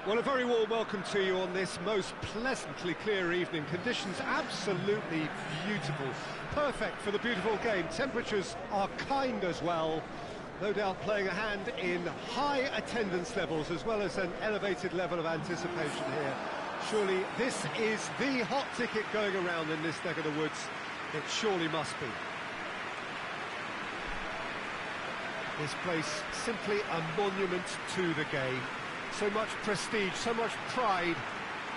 Well, a very warm welcome to you on this most pleasantly clear evening. Conditions absolutely beautiful. Perfect for the beautiful game. Temperatures are kind as well. No doubt playing a hand in high attendance levels as well as an elevated level of anticipation here. Surely this is the hot ticket going around in this neck of the woods. It surely must be. This place simply a monument to the game. So much prestige, so much pride,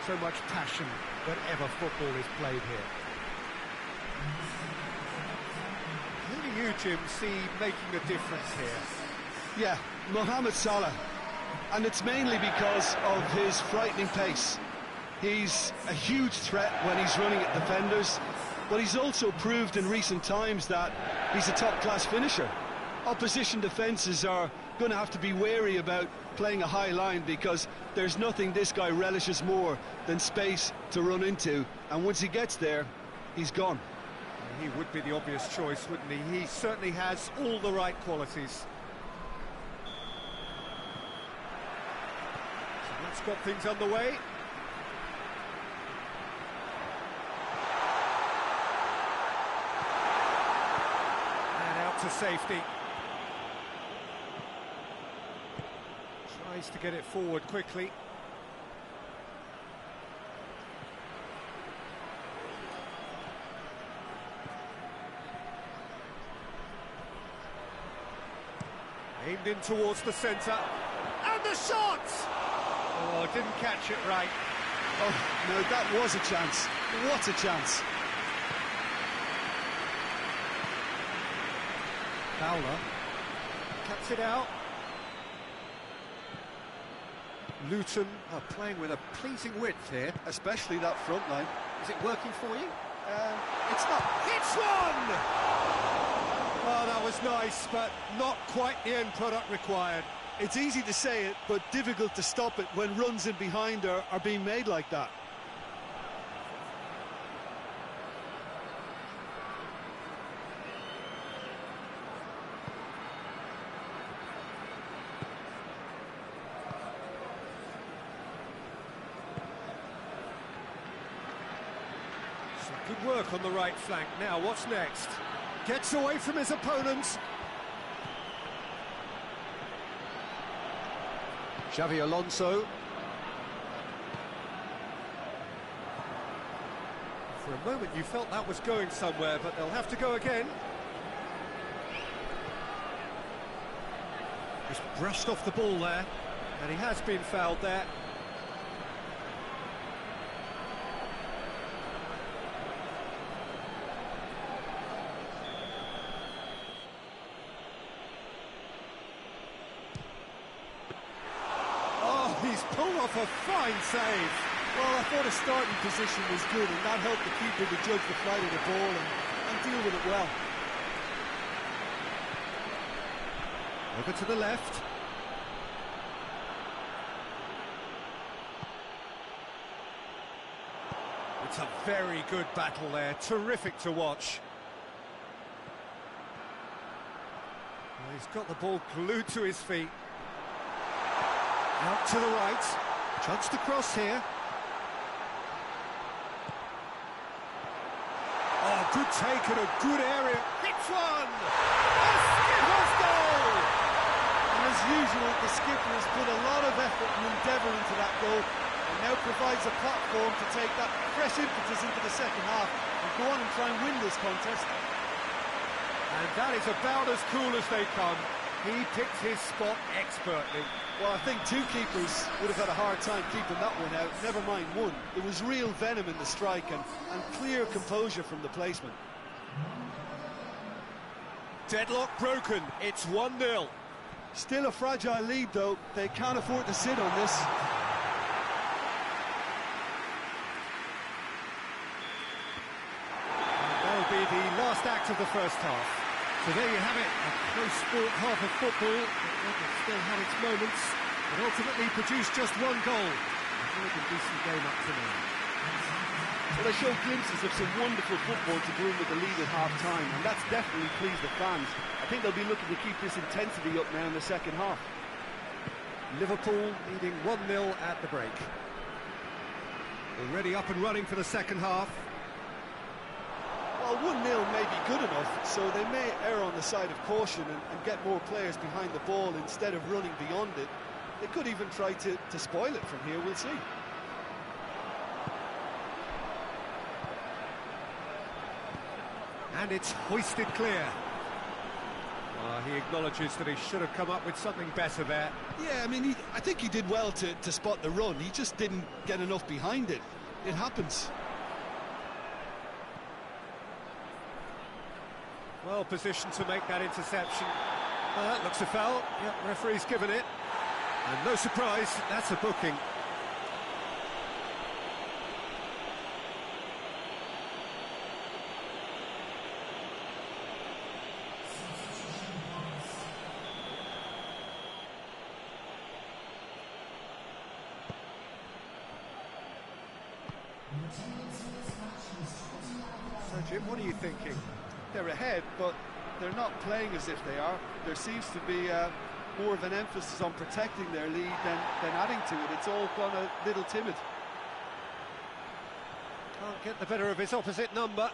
so much passion whenever football is played here. Who do you, Jim, see making a difference here? Yeah, Mohamed Salah. And it's mainly because of his frightening pace. He's a huge threat when he's running at defenders, but he's also proved in recent times that he's a top-class finisher. Opposition defences are going to have to be wary about playing a high line because there's nothing this guy relishes more than space to run into, and once he gets there, he's gone. He would be the obvious choice, wouldn't he? He certainly has all the right qualities. So that's got things underway. And out to safety. Tries to get it forward quickly. Aimed in towards the centre. And the shot! Oh, didn't catch it right. Oh, no, that was a chance. What a chance. Fowler cuts it out. Luton are playing with a pleasing width here. Especially that front line. Is it working for you? It's not. It's one! Oh, that was nice, but not quite the end product required. It's easy to say it, but difficult to stop it when runs in behind are being made like that. Good work on the right flank. Now, what's next? Gets away from his opponents. Xavi Alonso. For a moment you felt that was going somewhere, but they'll have to go again. Just brushed off the ball there, and he has been fouled there. He's pulled off a fine save. Well, I thought his starting position was good, and that helped the keeper to judge the flight of the ball and deal with it well. Over to the left. It's a very good battle there. Terrific to watch. Well, he's got the ball glued to his feet. Out to the right, chance to cross here. Oh, good take in a good area. Hits one! A skipper's goal! And as usual, the skipper has put a lot of effort and endeavour into that goal, and now provides a platform to take that fresh impetus into the second half and go on and try and win this contest. And that is about as cool as they come. He picked his spot expertly. Well, I think two keepers would have had a hard time keeping that one out, never mind one. There was real venom in the strike and clear composure from the placement. Deadlock broken, it's 1-0. Still a fragile lead, though. They can't afford to sit on this. That'll be the last act of the first half. So there you have it, a close sport half of football. It still had its moments, but ultimately produced just one goal. A very decent game up to now. Well, they show glimpses of some wonderful football to go in with the lead at half-time, and that's definitely pleased the fans. I think they'll be looking to keep this intensity up now in the second half. Liverpool leading 1-0 at the break. Already up and running for the second half. Well, 1-0 may be good enough, so they may err on the side of caution and get more players behind the ball instead of running beyond it. They could even try to spoil it from here, we'll see. And it's hoisted clear. He acknowledges that he should have come up with something better there. Yeah, I mean, I think he did well to spot the run. He just didn't get enough behind it. It happens. Well positioned to make that interception. Looks a foul. Yep, referee's given it. And no surprise, that's a booking. So Jim, what are you thinking? They're ahead, but they're not playing as if they are. There seems to be more of an emphasis on protecting their lead than adding to it. It's all gone a little timid. Can't get the better of his opposite number.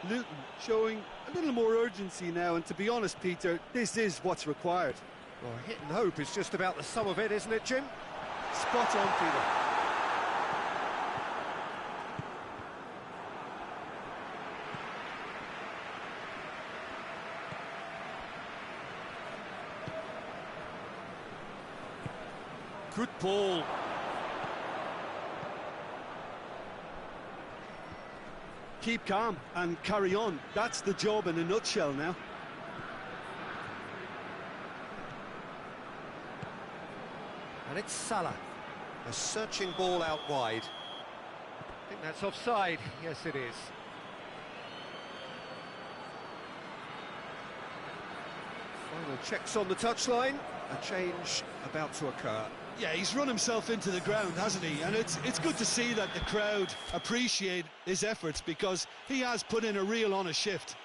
Luton showing a little more urgency now, and to be honest, Peter, this is what's required. Well, hit and hope is just about the sum of it, isn't it, Jim? Spot on, Peter. Good ball. Keep calm and carry on. That's the job in a nutshell now. And it's Salah. A searching ball out wide. I think that's offside. Yes, it is. Final checks on the touchline. A change about to occur. Yeah, he's run himself into the ground, hasn't he? And it's good to see that the crowd appreciate his efforts, because he has put in a real honest shift.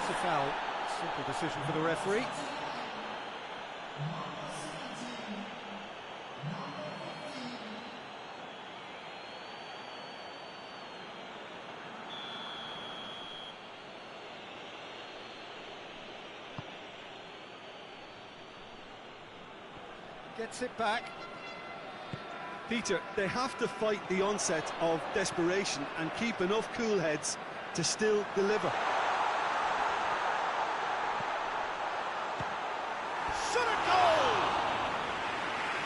That's a foul. Simple decision for the referee. Gets it back. Peter, they have to fight the onset of desperation and keep enough cool heads to still deliver. Shot a goal!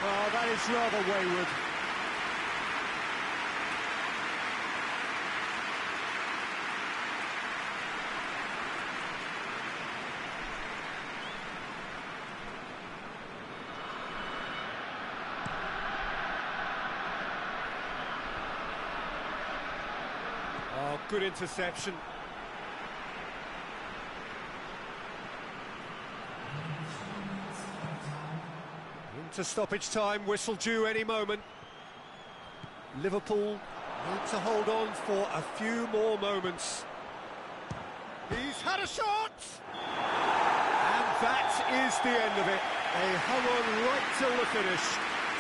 Oh, that is rather wayward. Oh, good interception. Into stoppage time, whistle due any moment. Liverpool need to hold on for a few more moments. He's had a shot! And that is the end of it. They hung on right till the finish.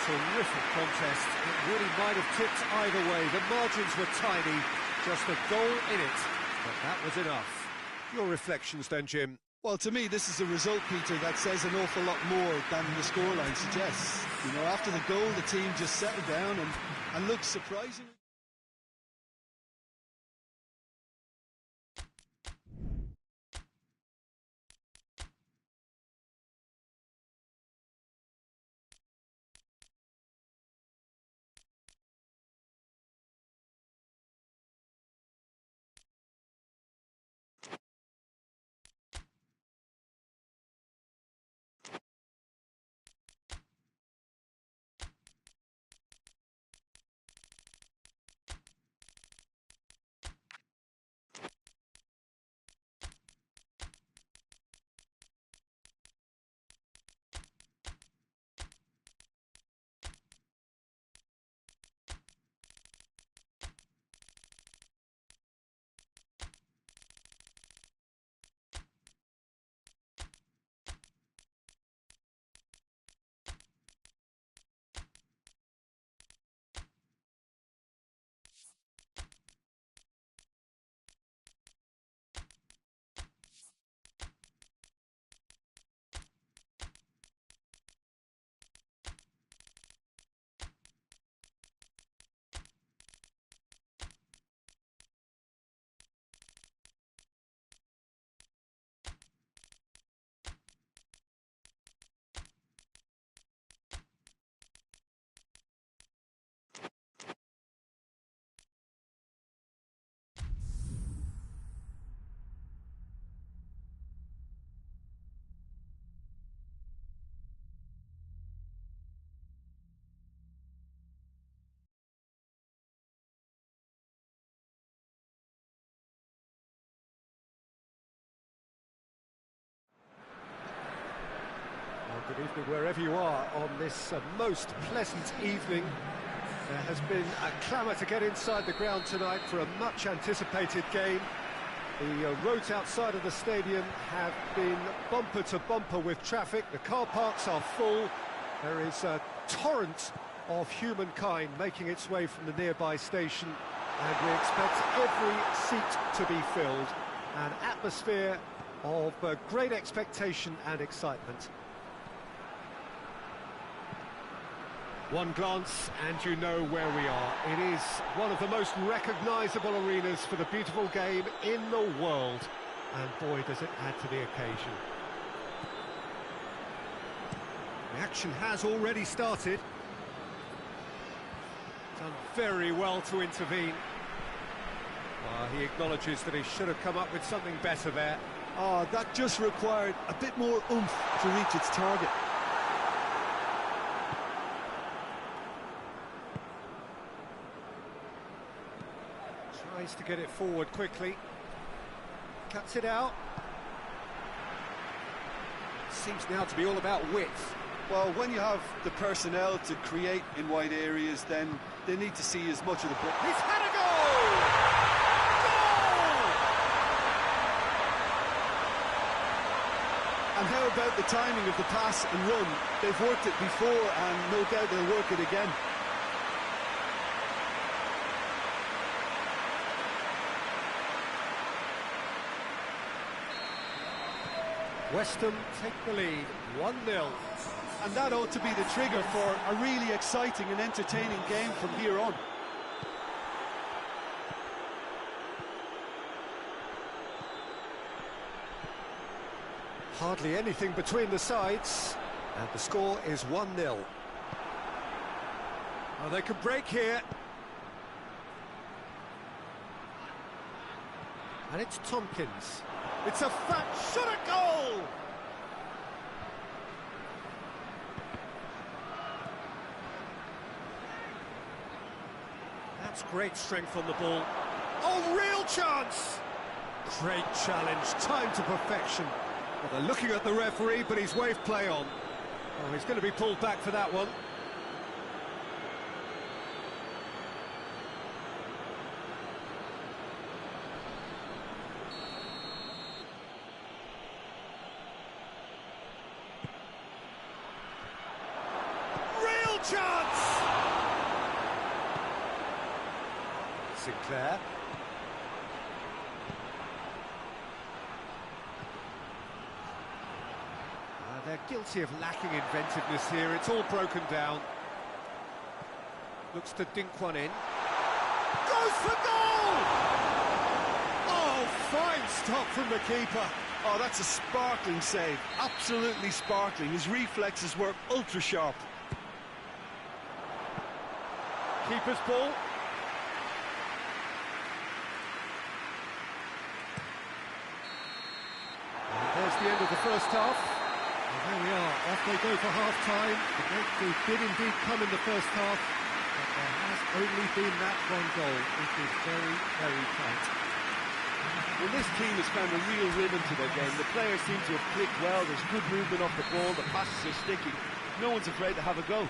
Terrific contest. It really might have tipped either way. The margins were tiny, just a goal in it. But that was enough. Your reflections then, Jim? Well, to me, this is a result, Peter, that says an awful lot more than the scoreline suggests. You know, after the goal, the team just settled down and looked surprisingly... evening, wherever you are on this most pleasant evening. There has been a clamour to get inside the ground tonight for a much-anticipated game. The roads outside of the stadium have been bumper to bumper with traffic. The car parks are full. There is a torrent of humankind making its way from the nearby station, and we expect every seat to be filled. An atmosphere of great expectation and excitement. One glance and you know where we are. It is one of the most recognisable arenas for the beautiful game in the world. And boy, does it add to the occasion. The action has already started. Done very well to intervene. He acknowledges that he should have come up with something better there. Oh, that just required a bit more oomph to reach its target. Tries to get it forward quickly. Cuts it out. Seems now to be all about width. Well, when you have the personnel to create in wide areas, then they need to see as much of the ball. He's had a goal! And how about the timing of the pass and run? They've worked it before, and no doubt they'll work it again. West Ham take the lead, 1-0. And that ought to be the trigger for a really exciting and entertaining game from here on. Hardly anything between the sides, and the score is 1-0. Oh, they could break here. And it's Tompkins. It's a fat shot at goal! That's great strength on the ball. Oh, real chance! Great challenge, time to perfection. Well, they're looking at the referee, but he's waved play on. Oh, he's going to be pulled back for that one. Real chance! Sinclair. They're guilty of lacking inventiveness here. It's all broken down. Looks to dink one in. Goes for goal! Oh, fine stop from the keeper. Oh, that's a sparkling save. Absolutely sparkling. His reflexes were ultra sharp. Keeper's ball. And there's the end of the first half. And there we are, off they go for half-time. The breakthrough did indeed come in the first half, but there has only been that one goal. It is very, very tight. Well, this team has found a real rhythm to their game. The players seem to have clicked well. There's good movement off the ball. The passes are sticky. No one's afraid to have a go.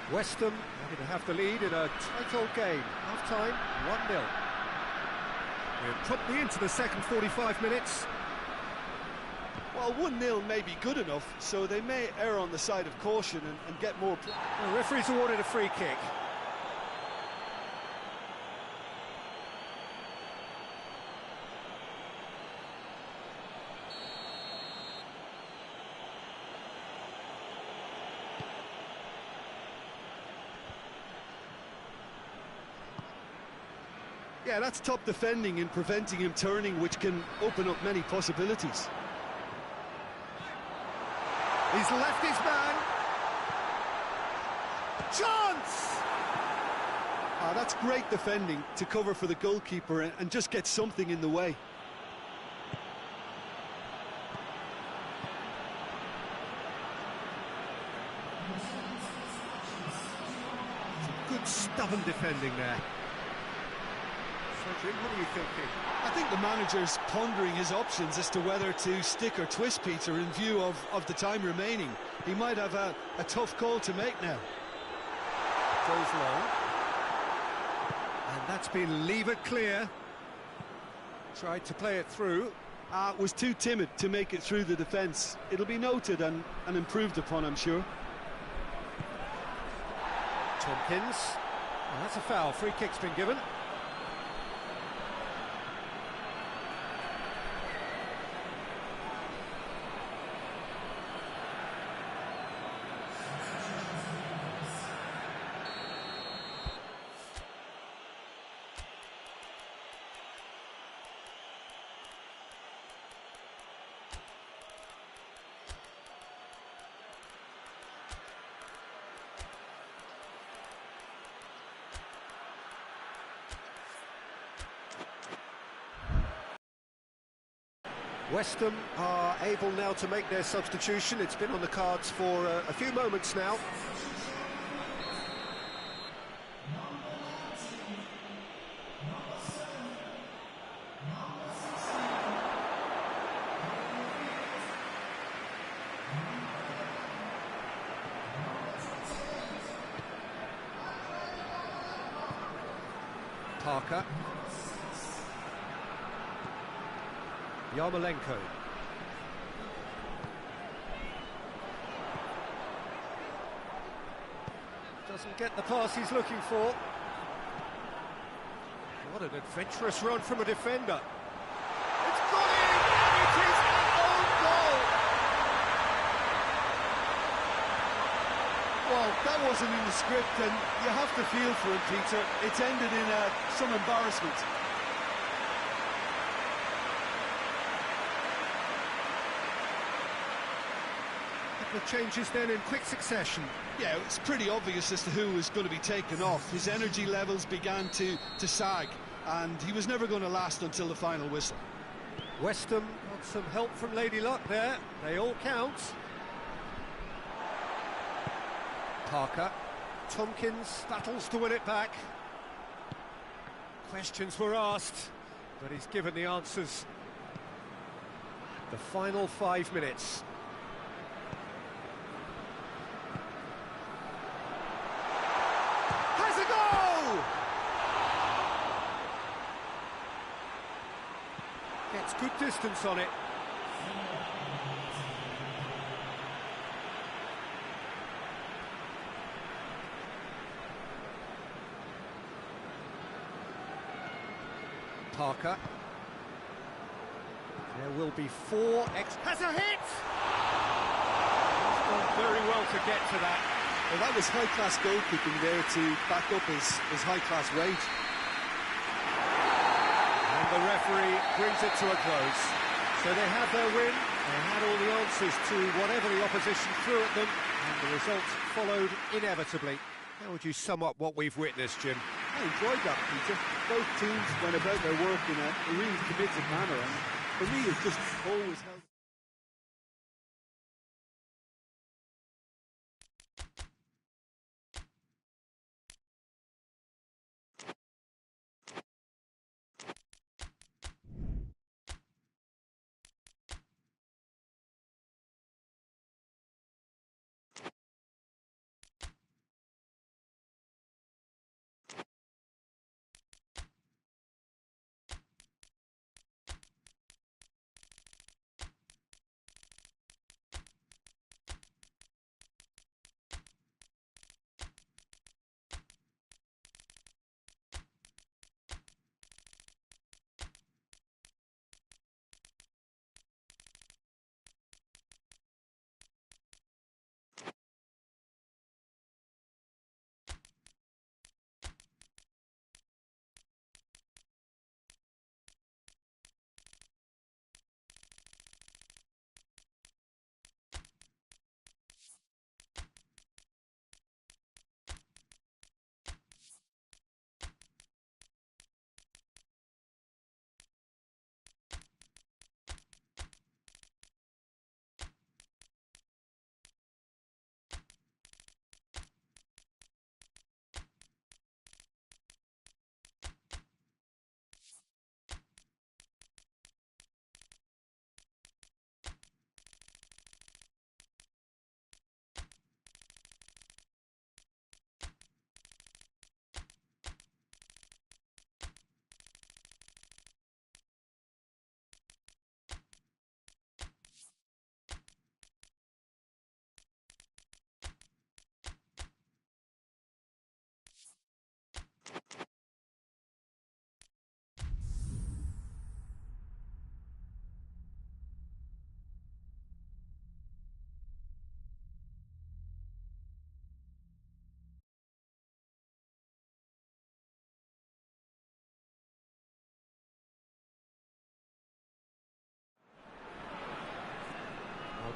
West Ham happy to have the lead in a tight old game. Half-time, 1-0. We're promptly into the second 45 minutes. Well, 1-0 may be good enough, so they may err on the side of caution and get more... The referee's awarded a free kick. Yeah, that's top defending and preventing him turning, which can open up many possibilities. He's left his man. Chance! Ah, that's great defending to cover for the goalkeeper and just get something in the way. Some good stubborn defending there. Jim, what are you thinking? I think the manager's pondering his options as to whether to stick or twist Peter in view of the time remaining. He might have a tough call to make now. Goes long. And that's been levered clear. Tried to play it through. Was too timid to make it through the defence. It'll be noted and improved upon, I'm sure. Tompkins. Well, that's a foul. Free kick's been given. West Ham are able now to make their substitution. It's been on the cards for a few moments now. Parker. Yarmolenko. Doesn't get the pass he's looking for. What an adventurous run from a defender. It's got in, and it is an own goal. Well, that wasn't in the script, and you have to feel for him, Peter. It's ended in some embarrassment. The changes then in quick succession. Yeah, it's pretty obvious as to who was going to be taken off. His energy levels began to sag, and he was never going to last until the final whistle. West Ham got some help from Lady Luck there. They all count. Parker. Tompkins battles to win it back. Questions were asked, but he's given the answers. The final 5 minutes. Has a goal! Gets good distance on it. Parker. There will be 4 has a hit! He's done very well to get to that. Well, that was high-class goalkeeping there to back up his high-class rage. And the referee brings it to a close. So they have their win, they had all the answers to whatever the opposition threw at them, and the result followed inevitably. How would you sum up what we've witnessed, Jim? I enjoyed that, Peter. Both teams went about their work in a really committed manner, and for me it's just always held.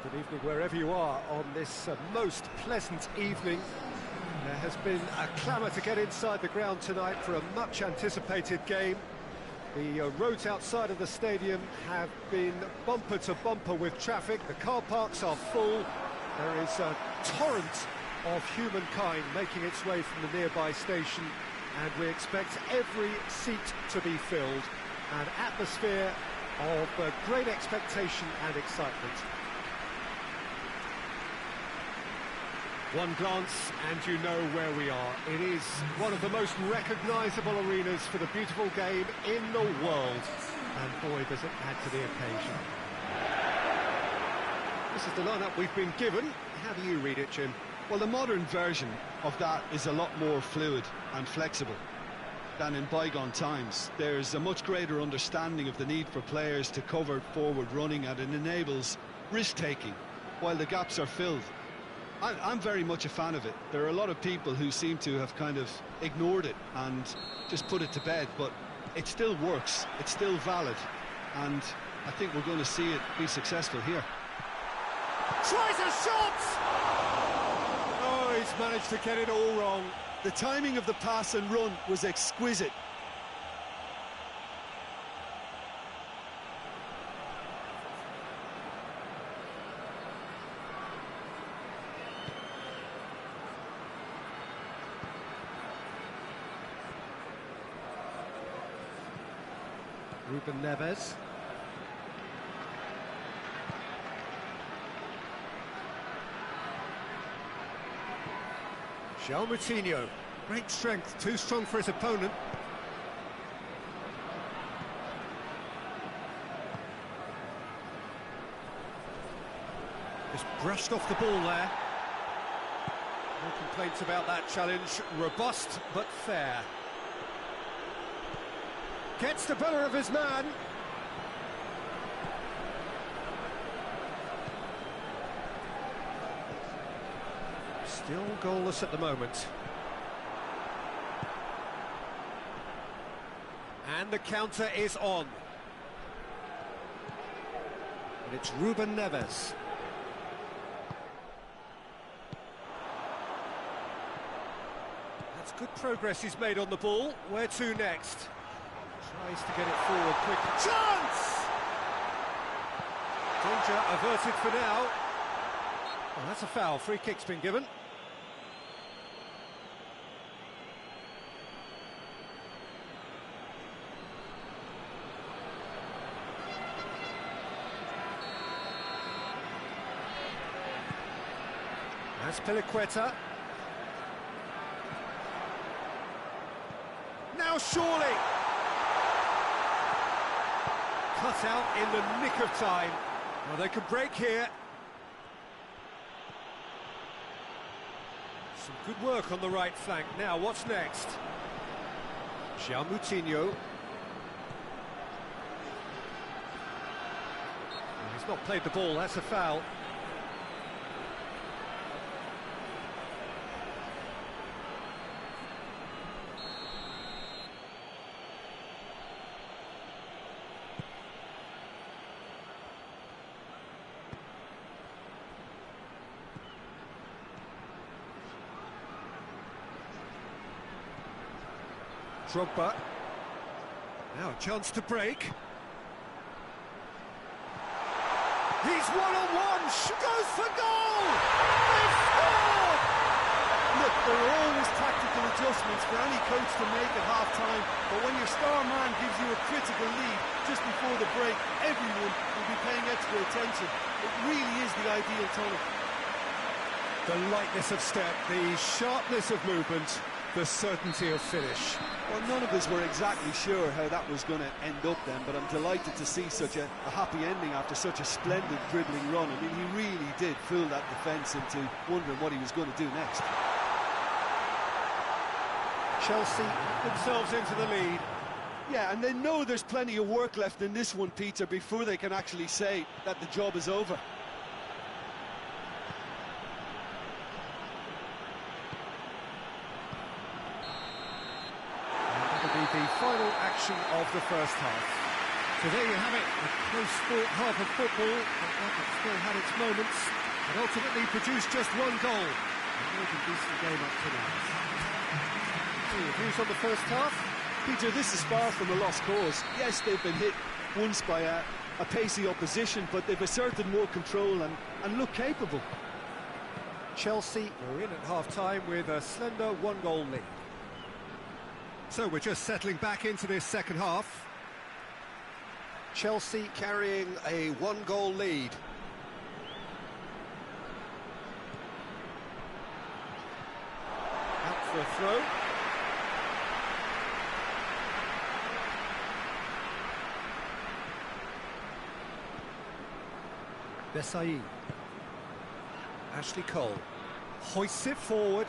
Good evening wherever you are on this most pleasant evening. There has been a clamour to get inside the ground tonight for a much anticipated game. The roads outside of the stadium have been bumper to bumper with traffic. The car parks are full. There is a torrent of humankind making its way from the nearby station, and we expect every seat to be filled. An atmosphere of great expectation and excitement. One glance and you know where we are. It is one of the most recognisable arenas for the beautiful game in the world. And boy, does it add to the occasion. This is the lineup we've been given. How do you read it, Jim? Well, the modern version of that is a lot more fluid and flexible than in bygone times. There's a much greater understanding of the need for players to cover forward running, and it enables risk-taking while the gaps are filled. I'm very much a fan of it. There are a lot of people who seem to have kind of ignored it and just put it to bed, but it still works, it's still valid, and I think we're going to see it be successful here. Tries a shot! Oh, he's managed to get it all wrong. The timing of the pass and run was exquisite. Ruben Neves. Moutinho. Great strength, too strong for his opponent. Just brushed off the ball there. No complaints about that challenge. Robust but fair. Gets the better of his man. Still goalless at the moment. And the counter is on. And it's Ruben Neves. That's good progress he's made on the ball. Where to next? Tries to get it forward quick. Chance! Danger averted for now. Well, that's a foul. Free kick's been given. That's Piliqueta. Now surely! Cut out in the nick of time. Well, they could break here. Some good work on the right flank. Now, what's next? Moutinho. He's not played the ball, that's a foul. Drogba. Now a chance to break. He's one-on-one, goes for goal! They've scored! Look, there are always tactical adjustments for any coach to make at half-time, but when your star man gives you a critical lead just before the break, everyone will be paying extra attention. It really is the ideal tunnel. The lightness of step, the sharpness of movement, the certainty of finish. Well, none of us were exactly sure how that was going to end up then, but I'm delighted to see such a happy ending after such a splendid dribbling run. I mean, he really did fool that defence into wondering what he was going to do next. Chelsea themselves into the lead. Yeah, and they know there's plenty of work left in this one, Peter, before they can actually say that the job is over. The final action of the first half. So there you have it, a close fought half of football, but one that still had its moments, and ultimately produced just one goal. A really decent game up to now. So your views on the first half? Peter, this is far from a lost cause. Yes, they've been hit once by a pacey opposition, but they've asserted more control and look capable. Chelsea are in at half-time with a slender one-goal lead. So we're just settling back into this second half. Chelsea carrying a one-goal lead. Out for a throw. Besai. Ashley Cole hoists it forward.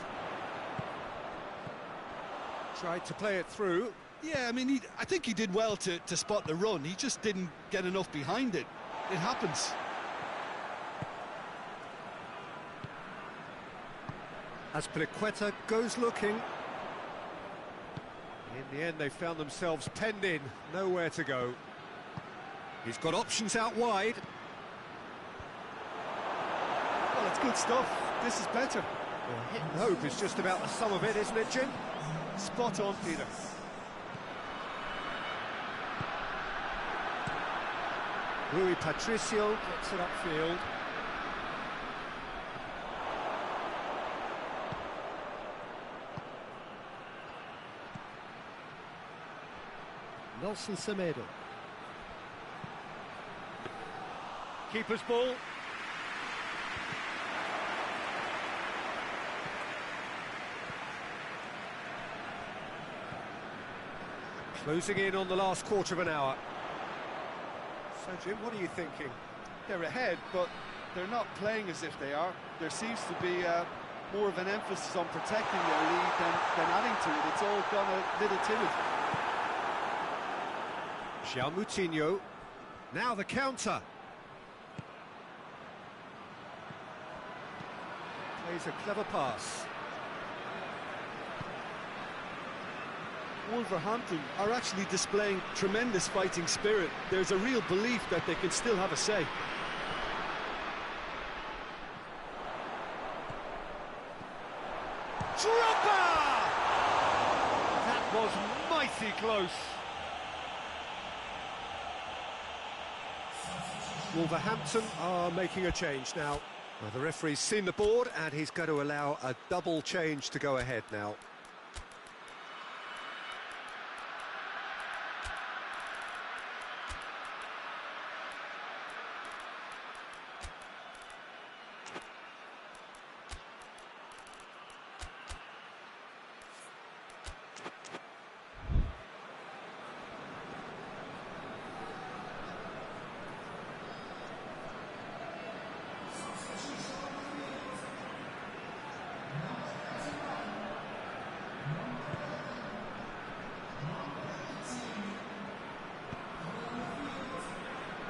Tried to play it through. Yeah, I mean, I think he did well to spot the run. He just didn't get enough behind it. It happens. Azpilicueta goes looking. In the end, they found themselves penned in, nowhere to go. He's got options out wide. Well, it's good stuff. This is better. Well, hit and hope is just about the sum of it, isn't it, Jim? Spot on, Peter. Rui Patricio gets it upfield. Nelson Semedo. Keeper's ball. Closing in on the last quarter of an hour. So, Jim, what are you thinking? They're ahead, but they're not playing as if they are. There seems to be more of an emphasis on protecting their lead than adding to it. It's all gone a little timid. João Moutinho. Now the counter. Plays a clever pass. Wolverhampton are actually displaying tremendous fighting spirit. There's a real belief that they can still have a say. Dropper! That was mighty close. Wolverhampton are making a change now. Well, the referee's seen the board and he's going to allow a double change to go ahead now.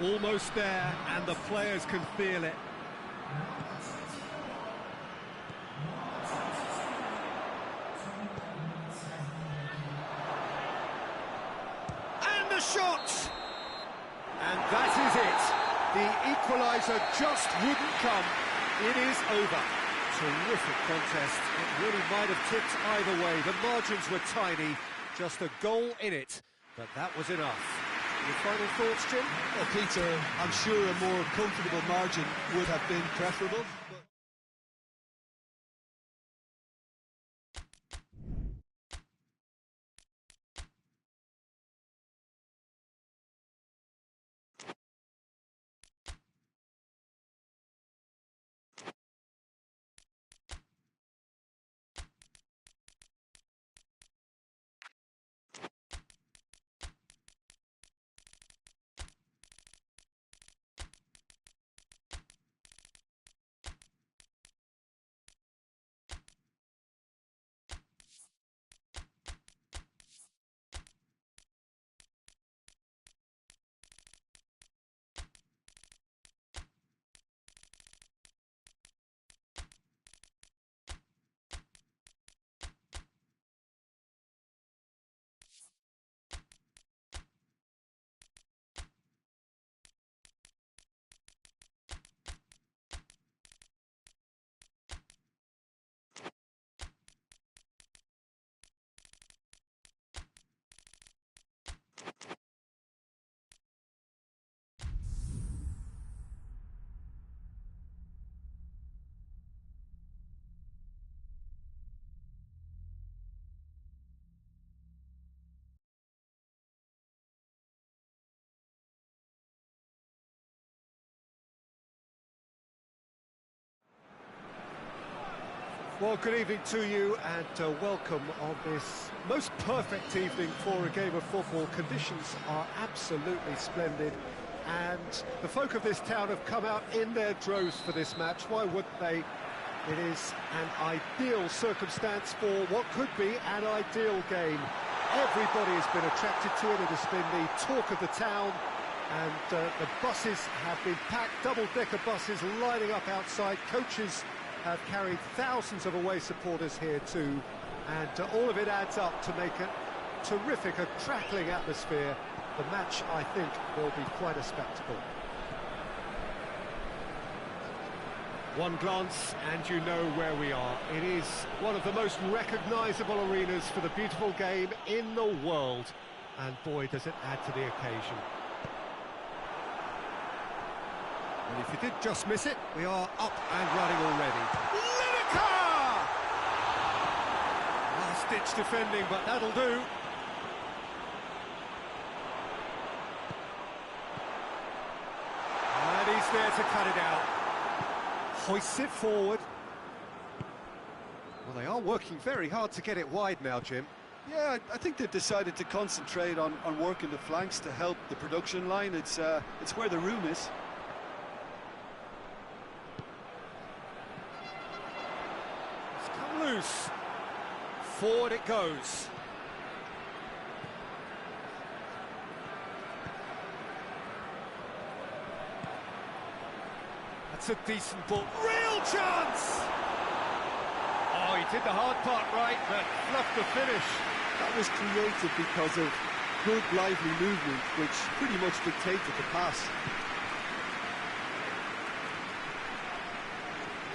Almost there, and the players can feel it. And the shot! And that is it. The equaliser just wouldn't come. It is over. Terrific contest. It really might have tipped either way. The margins were tiny, just a goal in it, but that was enough. Your final thoughts, Jim? Well, Peter, I'm sure a more comfortable margin would have been preferable. Well, good evening to you and welcome on this most perfect evening for a game of football. Conditions are absolutely splendid and the folk of this town have come out in their droves for this match. Why wouldn't they? It is an ideal circumstance for what could be an ideal game. Everybody has been attracted to it. It has been the talk of the town, and the buses have been packed, double-decker buses lining up outside. Coaches have carried thousands of away supporters here too, and all of it adds up to make a terrific, a crackling atmosphere. The match, I think, will be quite a spectacle. One glance and you know where we are. It is one of the most recognisable arenas for the beautiful game in the world, and boy does it add to the occasion. And if you did just miss it, we are up and running already. Lineker! Last-ditch defending, but that'll do. And he's there to cut it out. Hoists it forward. Well, they are working very hard to get it wide now, Jim. Yeah, I think they've decided to concentrate on working the flanks to help the production line. It's where the room is. It's come loose. Forward it goes. That's a decent ball. Real chance! Oh, he did the hard part right, but fluffed the finish. That was created because of good, lively movement, which pretty much dictated the pass.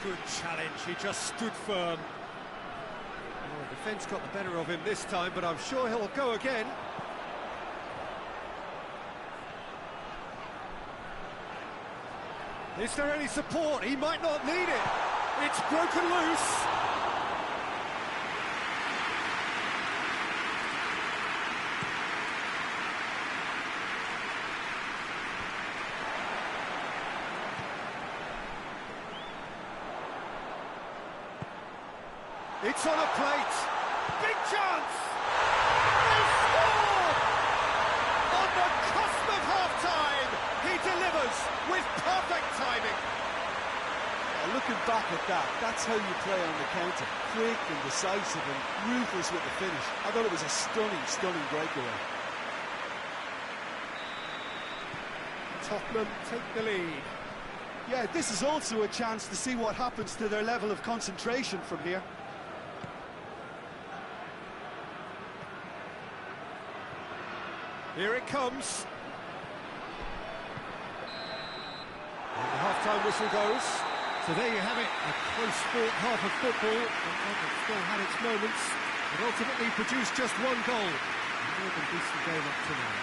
Good challenge, he just stood firm. Oh, the defence got the better of him this time, but I'm sure he'll go again. Is there any support? He might not need it. It's broken loose. It's on a plate. Big chance. They scored! On the cusp of half-time, he delivers with perfect timing. Looking back at that, that's how you play on the counter. Quick and decisive and ruthless with the finish. I thought it was a stunning, stunning breakaway. Tottenham take the lead. Yeah, this is also a chance to see what happens to their level of concentration from here. Here it comes. And the half-time whistle goes. So there you have it, a close-fought half of football, but it still had its moments. It ultimately produced just one goal. A more than decent game up to now.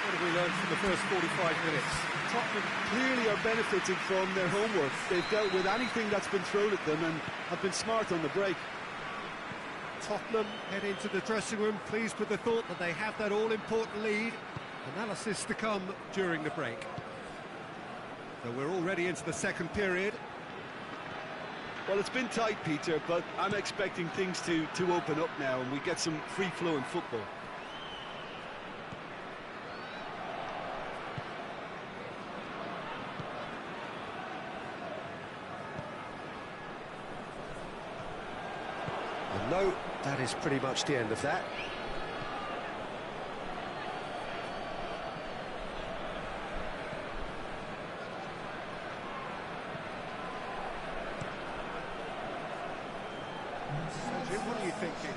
What have we learned from the first 45 minutes? Tottenham clearly are benefiting from their homework. They've dealt with anything that's been thrown at them and have been smart on the break. Tottenham head into the dressing room pleased with the thought that they have that all-important lead. Analysis to come during the break. So we're already into the second period. Well, it's been tight, Peter, but I'm expecting things to open up now and we get some free-flowing football. And no, that is pretty much the end of that. Jim, what are you thinking?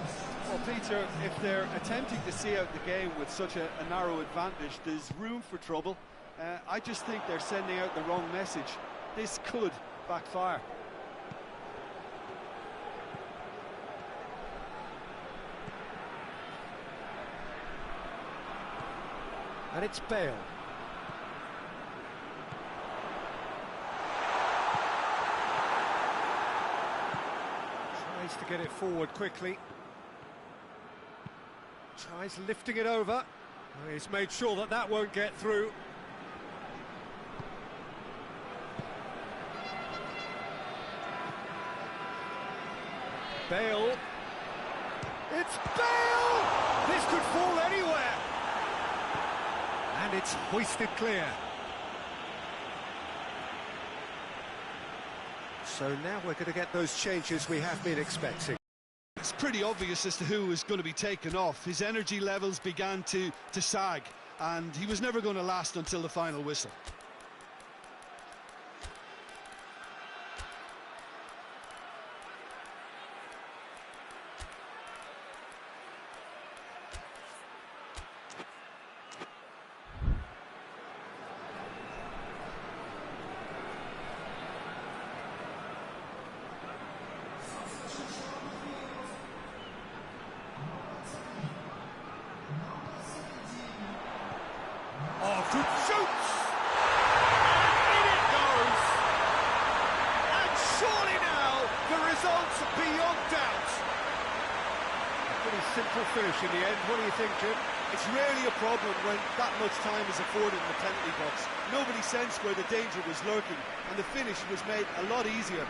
Well, Peter, if they're attempting to see out the game with such a narrow advantage, there's room for trouble. I just think they're sending out the wrong message. This could backfire. And it's Bale. Tries to get it forward quickly. Tries lifting it over. He's made sure that that won't get through. Bale. It's Bale! This could fall anywhere. And it's hoisted clear. So now we're going to get those changes we have been expecting. It's pretty obvious as to who was going to be taken off. His energy levels began to sag, and he was never going to last until the final whistle. Shoots! And in it goes! And surely now, the result's beyond doubt. A pretty simple finish in the end. What do you think, Jim? It's rarely a problem when that much time is afforded in the penalty box. Nobody sensed where the danger was lurking, and the finish was made a lot easier.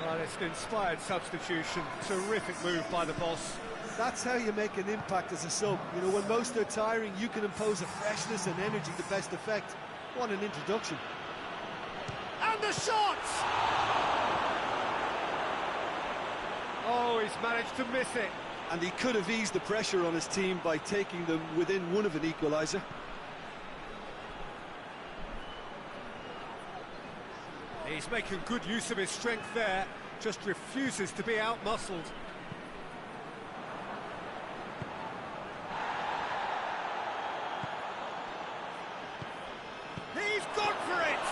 Well, it's an inspired substitution. Terrific move by the boss. That's how you make an impact as a sub. You know, when most are tiring, you can impose a freshness and energy to best effect. What an introduction. And the shot! Oh, he's managed to miss it. And he could have eased the pressure on his team by taking them within one of an equaliser. He's making good use of his strength there. Just refuses to be out-muscled. He's gone for it!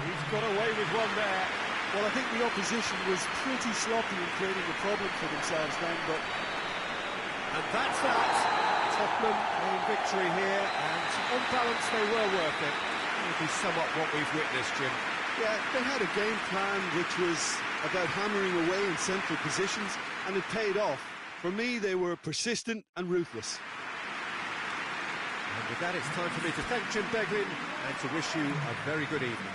He's got away with one there. Well, I think the opposition was pretty sloppy in creating a problem for themselves then, but... And that's that. Tottenham in victory here, and on balance they were worth it. It'll be somewhat what we've witnessed, Jim. Yeah, they had a game plan which was about hammering away in central positions, and it paid off. For me, they were persistent and ruthless. And with that, it's time for me to thank Jim Beglin and to wish you a very good evening.